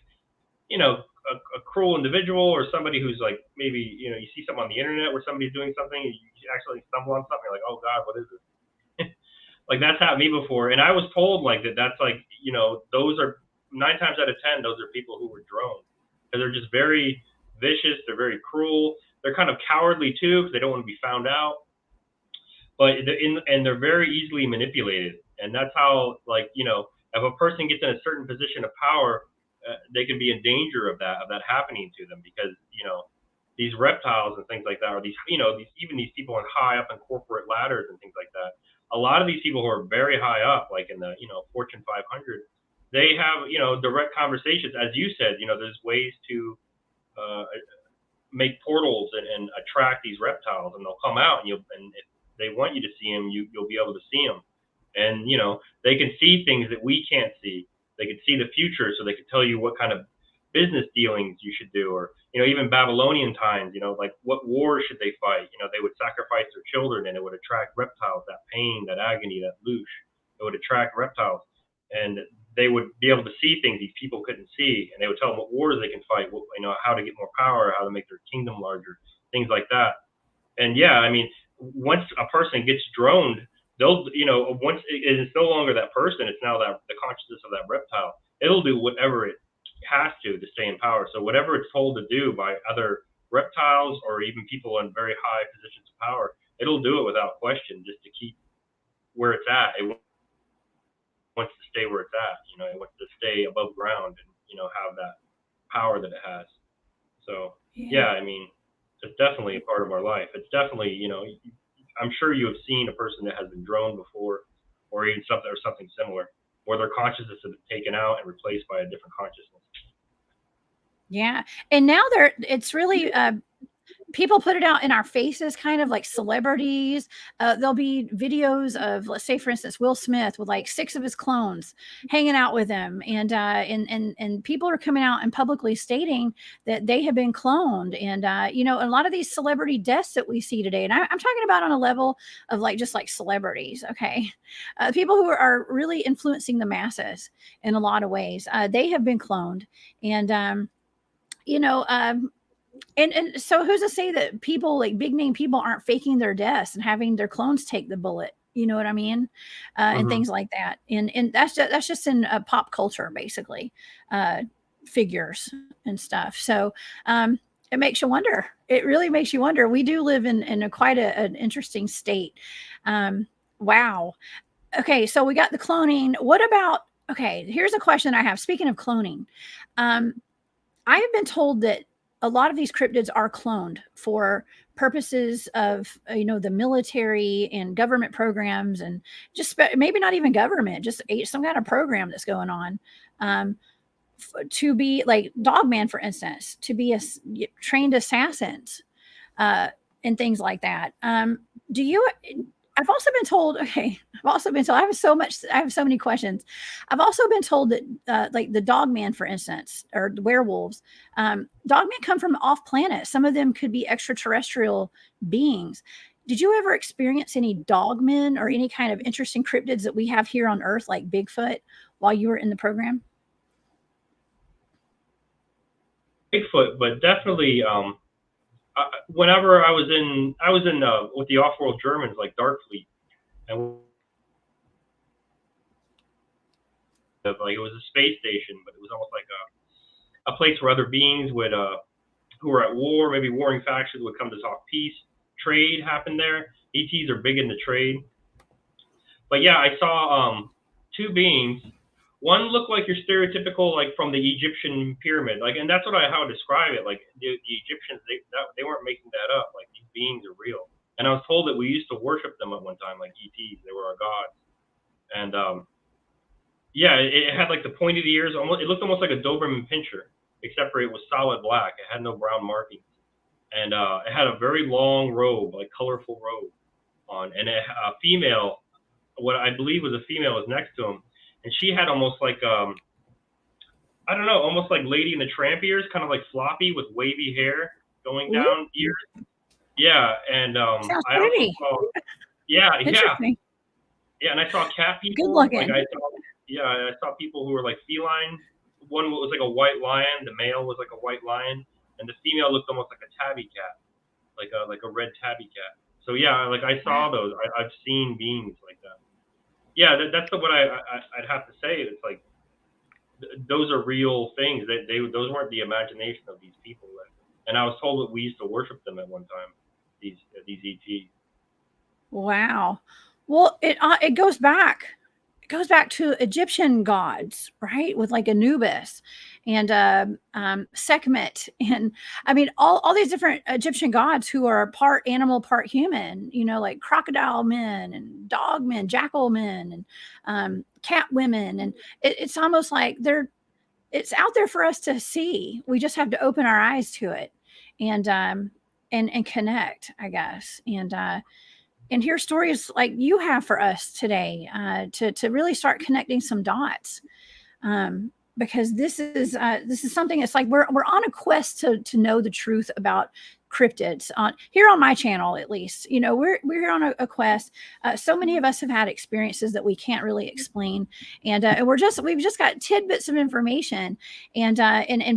Speaker 2: a cruel individual or somebody who's like maybe you see something on the internet where somebody's doing something and you actually stumble on something, you're like, oh God, what is this? Like that's happened to me before, and I was told like that's like those are 9 times out of 10 those are people who were drones because they're just very vicious, they're very cruel, they're kind of cowardly too because they don't want to be found out, but they're very easily manipulated, and that's how if a person gets in a certain position of power, they can be in danger of that happening to them because these reptiles and things like that, or these even these people in high up in corporate ladders and things like that. A lot of these people who are very high up, like in the Fortune 500, they have direct conversations, as you said. There's ways to make portals and attract these reptiles, and they'll come out, and if they want you to see them, you'll be able to see them, and they can see things that we can't see. They can see the future, so they can tell you what kind of business dealings you should do, or even Babylonian times, like what wars should they fight. They would sacrifice their children, and it would attract reptiles. That pain, that agony, that loosh, it would attract reptiles, and they would be able to see things these people couldn't see, and they would tell them what wars they can fight, how to get more power, how to make their kingdom larger, things like that. And yeah, I mean, once a person gets droned, they'll once it's no longer that person, it's now that the consciousness of that reptile. It'll do whatever it has to stay in power. So whatever it's told to do by other reptiles or even people in very high positions of power, it'll do it without question just to keep where it's at. It wants to stay where it's at. It wants to stay above ground and have that power that it has. So yeah, I mean, it's definitely a part of our life. It's definitely I'm sure you have seen a person that has been droned before, or even something similar, where their consciousness has been taken out and replaced by a different consciousness.
Speaker 1: Yeah, and now it's really people put it out in our faces, kind of like celebrities. There'll be videos of, let's say, for instance, Will Smith with like 6 of his clones hanging out with him, and people are coming out and publicly stating that they have been cloned, and a lot of these celebrity deaths that we see today, and I'm talking about on a level of like just like celebrities, okay, people who are really influencing the masses in a lot of ways. They have been cloned, and and so who's to say that people like big name people aren't faking their deaths and having their clones take the bullet? You know what I mean? And things like that. And that's just in pop culture, basically, figures and stuff. So it makes you wonder. It really makes you wonder. We do live in a quite an interesting state. Wow. Okay, so we got the cloning. What about? Okay, here's a question I have. Speaking of cloning, I have been told that a lot of these cryptids are cloned for purposes of the military and government programs, and just maybe not even government, just some kind of program that's going on, to be like Dogman, for instance, to be trained assassins, and things like that. Do you? I've also been told. Okay, I've also been told. I have so many questions. I've also been told that, like the Dogman, for instance, or the werewolves, Dogmen come from off planet. Some of them could be extraterrestrial beings. Did you ever experience any Dogmen or any kind of interesting cryptids that we have here on Earth, like Bigfoot, while you were in the program?
Speaker 2: Bigfoot, but definitely, whenever I was in with the off-world Germans, like Darkfleet, and like it was a space station, but it was almost like a place where other beings would who were at war, maybe warring factions, would come to talk peace. Trade happened there. ETs are big into trade. But yeah, I saw two beings. One looked like your stereotypical, like from the Egyptian pyramid, like, and that's what how I describe it. Like the Egyptians, they weren't making that up. Like these beings are real. And I was told that we used to worship them at one time, like ETs. They were our gods. And yeah, it had like the pointed ears. Almost, it looked almost like a Doberman Pinscher, except for it was solid black. It had no brown markings, and it had a very long robe, like colorful robe on, and a female, what I believe was a female, was next to him, and she had almost like I don't know, almost like Lady in the Tramp ears, kind of like floppy with wavy hair going down ears. Yeah, and
Speaker 1: Sounds
Speaker 2: I
Speaker 1: pretty.
Speaker 2: also saw, yeah,
Speaker 1: Interesting.
Speaker 2: yeah, and I saw cat people.
Speaker 1: Good looking.
Speaker 2: Like I saw people who were like feline. One was like a white lion. The male was like a white lion, and the female looked almost like a tabby cat, like a red tabby cat. So yeah, like I saw those. I've seen beings like that. Yeah, that's what I'd have to say. It's like those are real things. Those weren't the imagination of these people. And I was told that we used to worship them at one time. These ETs.
Speaker 1: Wow. Well, it goes back. It goes back to Egyptian gods, right? With like Anubis and Sekhmet, and I mean all these different Egyptian gods who are part animal, part human. Like crocodile men and dog men, jackal men, and cat women, and it's almost like it's out there for us to see. We just have to open our eyes to it, and connect, I guess, and hear stories like you have for us today, to really start connecting some dots, because this is something. It's like we're on a quest to know the truth about cryptids on here on my channel. At least we're here on a quest. So many of us have had experiences that we can't really explain, and we've just got tidbits of information, and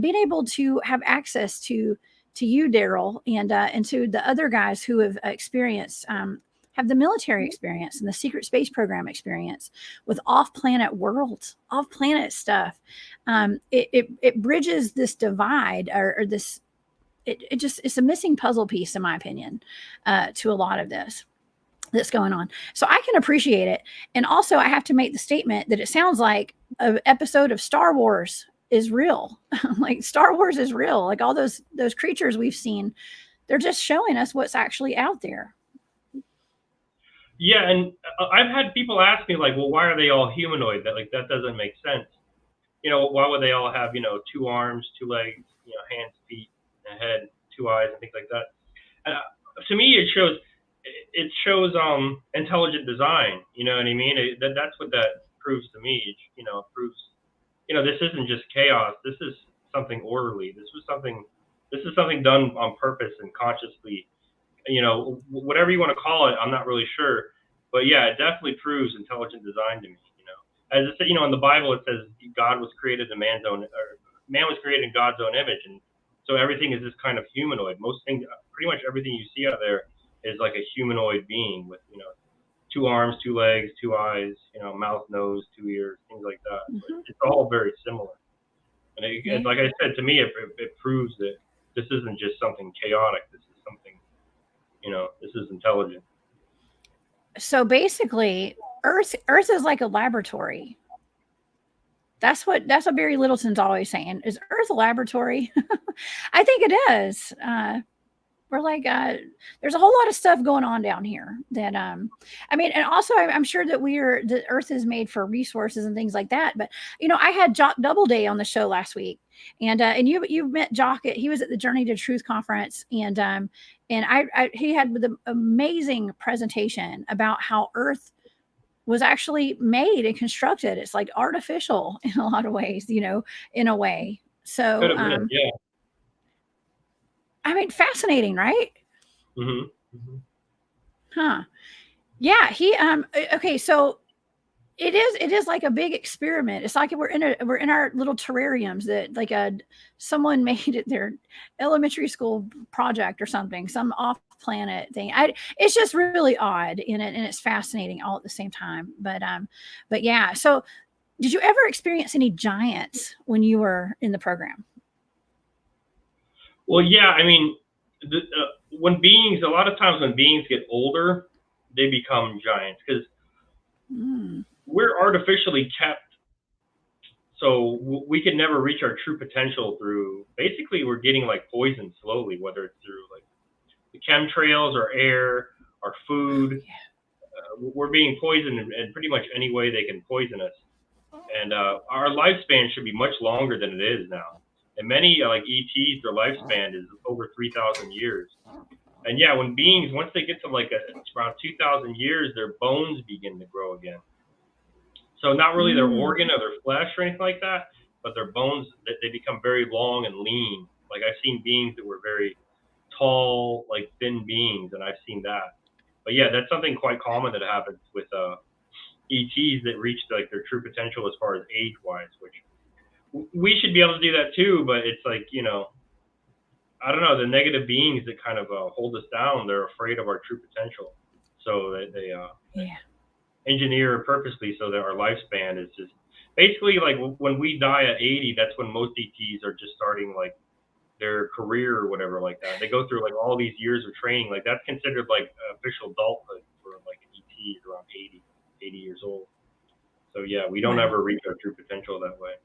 Speaker 1: being able to have access to you, Daryl, and to the other guys who have experienced, have the military experience and the secret space program experience with off-planet worlds, off-planet stuff. It bridges this divide, or this. It's a missing puzzle piece, in my opinion, to a lot of this that's going on. So I can appreciate it. And also I have to make the statement that it sounds like an episode of Star Wars is real. Like Star Wars is real. Like all those creatures we've seen, they're just showing us what's actually out there.
Speaker 2: Yeah, and I've had people ask me like, well, why are they all humanoid? That doesn't make sense. Why would they all have 2 arms, 2 legs, hands, feet, a head, 2 eyes, and things like that? And to me, it shows intelligent design. You know what I mean? That's what that proves to me. It proves this isn't just chaos. This is something orderly. This is something done on purpose and consciously. Whatever you want to call it, I'm not really sure, but yeah, it definitely proves intelligent design to me. As it said, in the Bible, it says God was created in man was created in God's own image, and so everything is this kind of humanoid. Most things, pretty much everything you see out there, is like a humanoid being with 2 arms, 2 legs, 2 eyes, mouth, nose, 2 ears, things like that. Mm-hmm. It's all very similar, and like I said, to me, it proves that this isn't just something chaotic. This is something. This is intelligent.
Speaker 1: So basically, Earth is like a laboratory. That's what Barry Littleton's always saying. Is Earth a laboratory? I think it is. We're like, there's a whole lot of stuff going on down here that, I mean, and also I'm sure that the Earth is made for resources and things like that. But I had Jock Doubleday on the show last week, and you met Jock. He was at the Journey to Truth conference, and he had the amazing presentation about how Earth was actually made and constructed. It's like artificial in a lot of ways, in a way. So,
Speaker 2: yeah.
Speaker 1: I mean, fascinating, right?
Speaker 2: Mm-hmm. Mm-hmm.
Speaker 1: Huh. Yeah. Okay. So it is like a big experiment. It's like we're in our little terrariums that like someone made it their elementary school project or something, some off planet thing. It's just really odd and it's fascinating all at the same time. But yeah. So did you ever experience any giants when you were in the program?
Speaker 2: Well, yeah, I mean, a lot of times when beings get older, they become giants because we're artificially kept, so we could never reach our true potential through. Basically, we're getting like poisoned slowly, whether it's through like the chemtrails or air or food. We're being poisoned in pretty much any way they can poison us, and our lifespan should be much longer than it is now. And many like ETs, their lifespan is over 3,000 years. And yeah, when beings, once they get to like around 2,000 years, their bones begin to grow again. So not really their organ or their flesh or anything like that, but their bones, they become very long and lean. Like I've seen beings that were very tall, like thin beings, and I've seen that. But yeah, that's something quite common that happens with ETs that reach like their true potential as far as age wise, which we should be able to do that too, but it's like, I don't know, the negative beings that kind of hold us down, they're afraid of our true potential. So they engineer purposely so that our lifespan is just basically like when we die at 80, that's when most ETs are just starting like their career or whatever like that. They go through like all these years of training. Like that's considered like official adulthood for like an ET is around 80 years old. So yeah, we don't ever reach our true potential that way.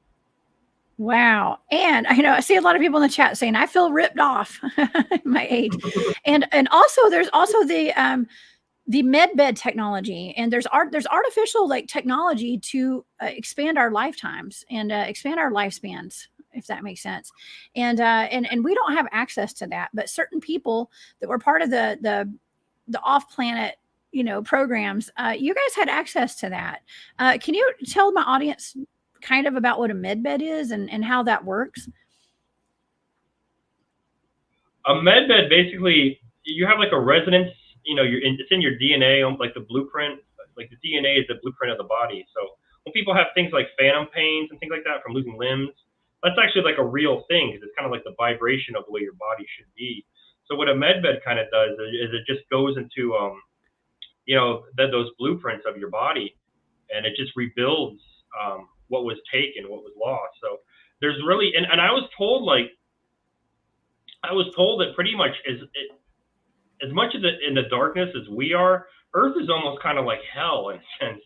Speaker 1: Wow. And I see a lot of people in the chat saying I feel ripped off my age. and also there's also the Medbed technology, and there's artificial like technology to expand our lifetimes and expand our lifespans, if that makes sense. And we don't have access to that, but certain people that were part of the off planet programs, you guys had access to that. Can you tell my audience kind of about what a medbed is and how that works?
Speaker 2: A medbed, basically, you have like a resonance, it's in your DNA, like the blueprint, like the DNA is the blueprint of the body. So when people have things like phantom pains and things like that from losing limbs, that's actually like a real thing because it's kind of like the vibration of the way your body should be. So what a medbed kind of does is it just goes into, those blueprints of your body, and it just rebuilds what was taken, what was lost. So there's really, and I was told that pretty much as much of in the darkness as we are, Earth is almost kind of like hell in a sense,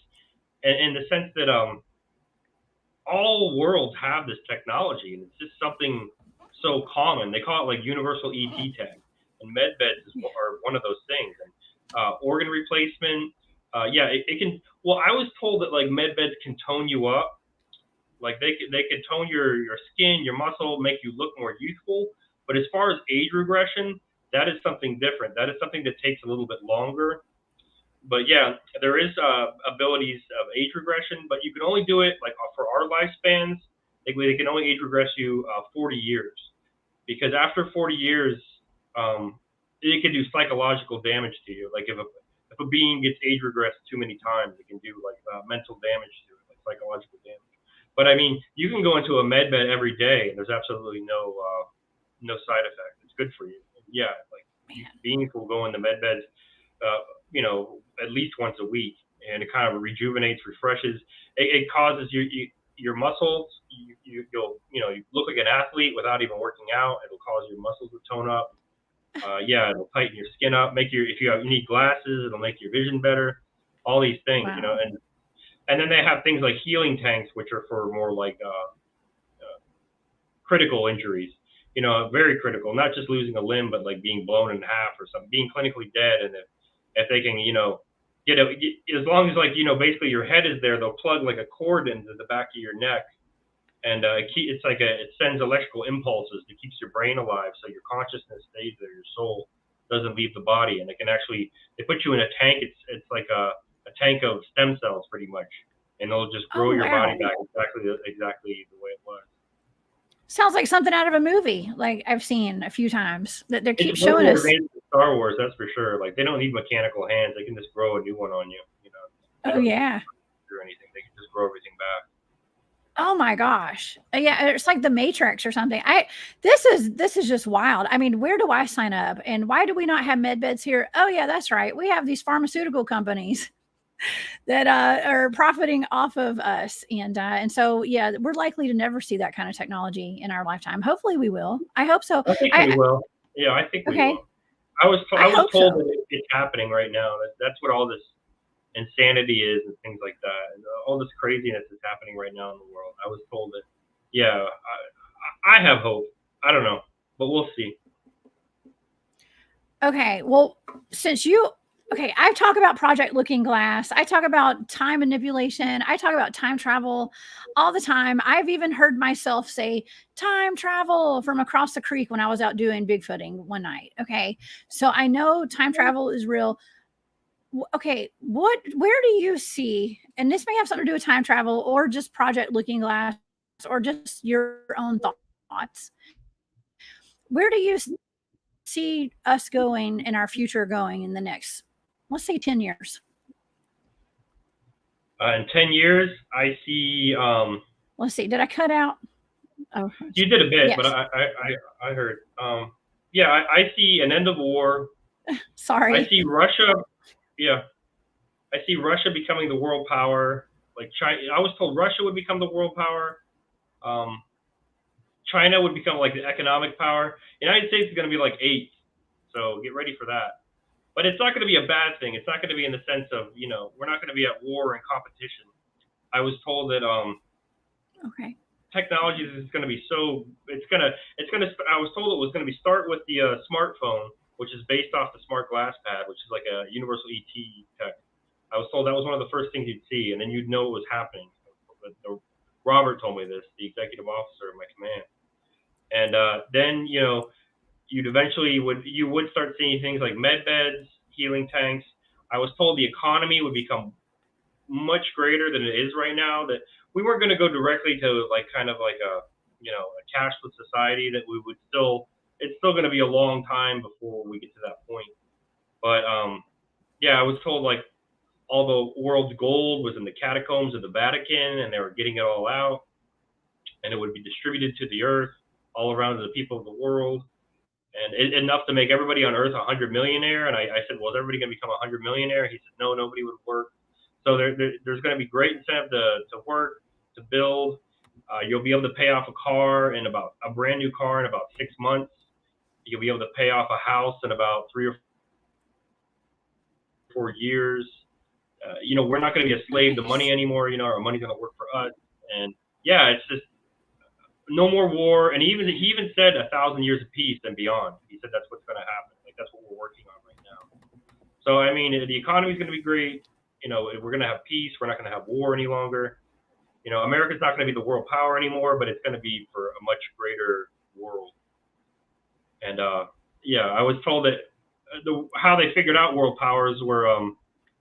Speaker 2: and in the sense that all worlds have this technology, and it's just something so common. They call it like universal ET tech, and medbeds are one of those things. And organ replacement, it can. Well, I was told that like medbeds can tone you up. Like they could tone your skin, your muscle, make you look more youthful. But as far as age regression, that is something different. That is something that takes a little bit longer. But yeah, there is abilities of age regression, but you can only do it like for our lifespans. They can only age regress you 40 years, because after 40 years, it can do psychological damage to you. Like if a being gets age regressed too many times, it can do like mental damage to it, like psychological damage. But I mean, you can go into a medbed every day, and there's absolutely no side effect. It's good for you. Yeah, like beings will go into medbeds, at least once a week, and it kind of rejuvenates, refreshes. It causes your muscles. You'll you look like an athlete without even working out. It'll cause your muscles to tone up. It'll tighten your skin up. If you need glasses, it'll make your vision better. All these things,
Speaker 1: Wow.
Speaker 2: And And then they have things like healing tanks, which are for more like critical injuries. Very critical, not just losing a limb, but like being blown in half or something, being clinically dead. And if they can, as long as basically your head is there, they'll plug like a cord into the back of your neck, and it's like it sends electrical impulses that keeps your brain alive, so your consciousness stays there, your soul doesn't leave the body, and they put you in a tank. It's like a tank of stem cells, pretty much, and they'll just grow your body back exactly the way it was.
Speaker 1: Sounds like something out of a movie, like I've seen a few times that they keep showing us.
Speaker 2: Star Wars, that's for sure. Like they don't need mechanical hands; they can just grow a new one on you.
Speaker 1: Oh yeah.
Speaker 2: Or anything, they can just grow everything back.
Speaker 1: Oh my gosh. Yeah, it's like the Matrix or something. This is just wild. I mean, where do I sign up? And why do we not have med beds here? Oh yeah, that's right. We have these pharmaceutical companies that are profiting off of us. And so yeah, we're likely to never see that kind of technology in our lifetime. Hopefully we will. I hope so.
Speaker 2: I think we will. Yeah, I think we will. I was told that it's happening right now. That's what all this insanity is and things like that, and all this craziness is happening right now in the world. I was told that. Yeah, I have hope. I don't know, but we'll see.
Speaker 1: Okay, well, I talk about Project Looking Glass. I talk about time manipulation. I talk about time travel all the time. I've even heard myself say time travel from across the creek when I was out doing Bigfooting one night. Okay, so I know time travel is real. Okay, where do you see, and this may have something to do with time travel or just Project Looking Glass or just your own thoughts, where do you see us going in our future going in the next, let's say 10 years?
Speaker 2: In 10 years, I see.
Speaker 1: Let's see, did I cut out? Oh,
Speaker 2: you did a bit,
Speaker 1: yes.
Speaker 2: But I heard. I see an end of war.
Speaker 1: Sorry.
Speaker 2: I see Russia. Yeah, I see Russia becoming the world power. Like China, I was told Russia would become the world power. China would become like the economic power. The United States is going to be like 8th, so get ready for that. But it's not going to be a bad thing. It's not going to be in the sense of we're not going to be at war and competition. I was told that technology is going to be so I was told it was going to start with the smartphone, which is based off the smart glass pad, which is like a universal ET tech. I was told that was one of the first things you'd see, and then you'd know it was happening. Robert told me this, the executive officer of my command. And then you'd eventually would start seeing things like med beds, healing tanks. I was told the economy would become much greater than it is right now. That we weren't going to go directly to like kind of like a cashless society. That we would still. It's still going to be a long time before we get to that point. But I was told like all the world's gold was in the catacombs of the Vatican, and they were getting it all out, and it would be distributed to the earth all around to the people of the world, and enough to make everybody on earth 100 millionaire. And I said, well, is everybody going to become 100 millionaire? He said, no, nobody would work. So there's going to be great incentive to work, to build. You'll be able to pay off a brand new car in about 6 months. You'll be able to pay off a house in about 3 or 4 years. We're not going to be a slave to money anymore. Our money's going to work for us. And it's just no more war. And he even said 1,000 years of peace and beyond. He said that's what's going to happen. Like that's what we're working on right now. So I mean, the economy's going to be great. We're going to have peace. We're not going to have war any longer. America's not going to be the world power anymore, but it's going to be for a much greater world. And I was told that how they figured out world powers were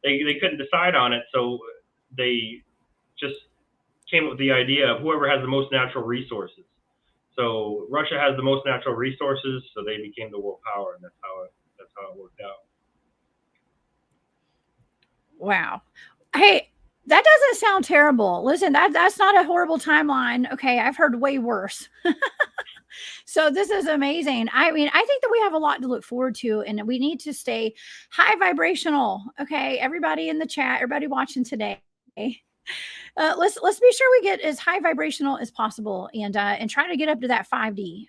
Speaker 2: they couldn't decide on it, so they just came up with the idea of whoever has the most natural resources. So Russia has the most natural resources, so they became the world power, and that's how it worked out.
Speaker 1: Wow. Hey, that doesn't sound terrible. Listen, that's not a horrible timeline. Okay, I've heard way worse. So this is amazing. I mean, I think that we have a lot to look forward to, and we need to stay high vibrational. Okay, everybody in the chat, everybody watching today, Let's be sure we get as high vibrational as possible, and try to get up to that 5D,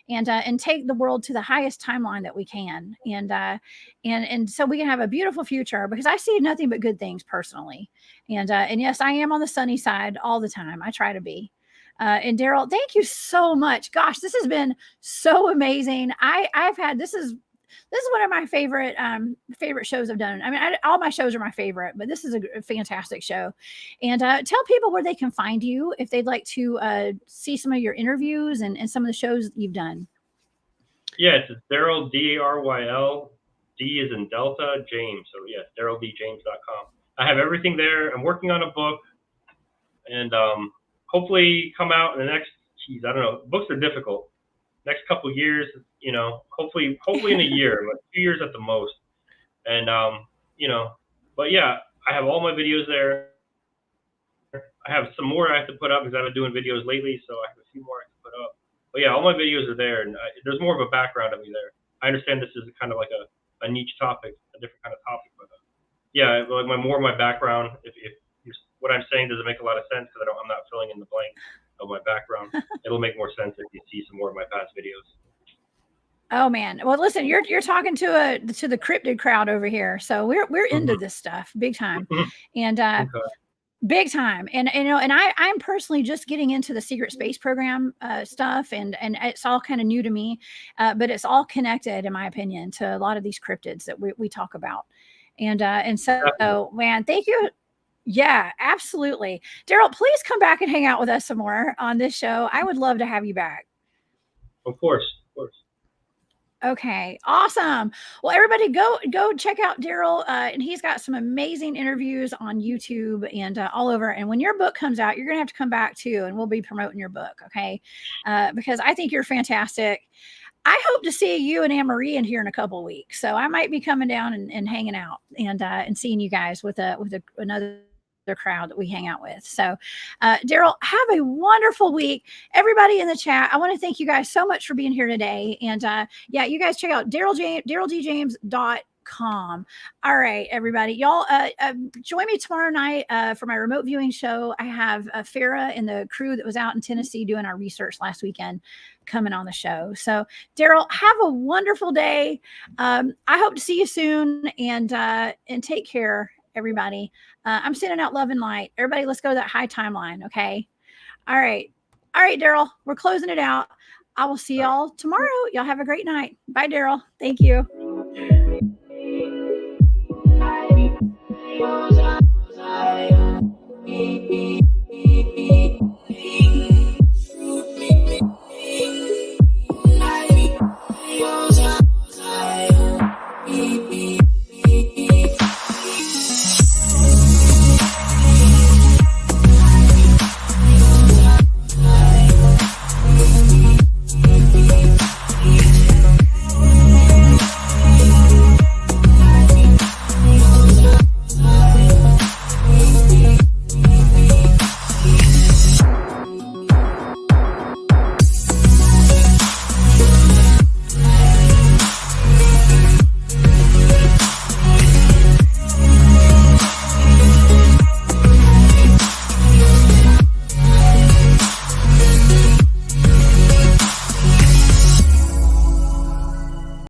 Speaker 1: and take the world to the highest timeline that we can, and so we can have a beautiful future, because I see nothing but good things personally, and yes, I am on the sunny side all the time. I try to be. And Daryl, thank you so much. Gosh, this has been so amazing. I've had this is one of my favorite shows I've done. I mean, all my shows are my favorite, but this is a fantastic show. And tell people where they can find you if they'd like to see some of your interviews and some of the shows you've done.
Speaker 2: Yeah, it's Daryl DARYL. D is in Delta James. So yeah, DarylDJames.com. I have everything there. I'm working on a book, and hopefully come out in the next. Geez, I don't know. Books are difficult. Next couple years, you know, hopefully in a year, like 2 years at the most. And you know, but yeah, I have all my videos there. I have some more I have to put up because I've been doing videos lately, so I have a few more I can put up. But yeah, all my videos are there, and there's more of a background of me there. I understand this is kind of like a niche topic, a different kind of topic, but yeah, like my background. If what I'm saying doesn't make a lot of sense because I'm not filling in the blank of my background, it'll make more sense if you see some more of my past videos.
Speaker 1: Oh man. Well, listen, you're talking to the cryptid crowd over here. So we're into this stuff big time. And
Speaker 2: Okay.
Speaker 1: big time. And you know, and I'm personally just getting into the secret space program stuff, and it's all kind of new to me. But it's all connected, in my opinion, to a lot of these cryptids that we talk about. And so man, thank you. Yeah, absolutely. Daryl, please come back and hang out with us some more on this show. I would love to have you back.
Speaker 2: Of course.
Speaker 1: Okay, awesome. Well, everybody go check out Daryl, and he's got some amazing interviews on YouTube and all over. And when your book comes out, you're gonna have to come back too, and we'll be promoting your book, okay? Because I think you're fantastic. I hope to see you and Anne Marie in here in a couple of weeks, so I might be coming down and hanging out and seeing you guys with another crowd that we hang out with. So Daryl, have a wonderful week. Everybody in the chat, I want to thank you guys so much for being here today. And yeah, you guys check out DarylDJames.com. All right, everybody, y'all join me tomorrow night for my remote viewing show. I have Farah and the crew that was out in Tennessee doing our research last weekend coming on the show. So Daryl, have a wonderful day. I hope to see you soon, and take care, everybody. I'm sending out love and light. Everybody, let's go to that high timeline, okay? All right, Daryl, we're closing it out. I will see y'all tomorrow. Y'all have a great night. Bye, Daryl. Thank you.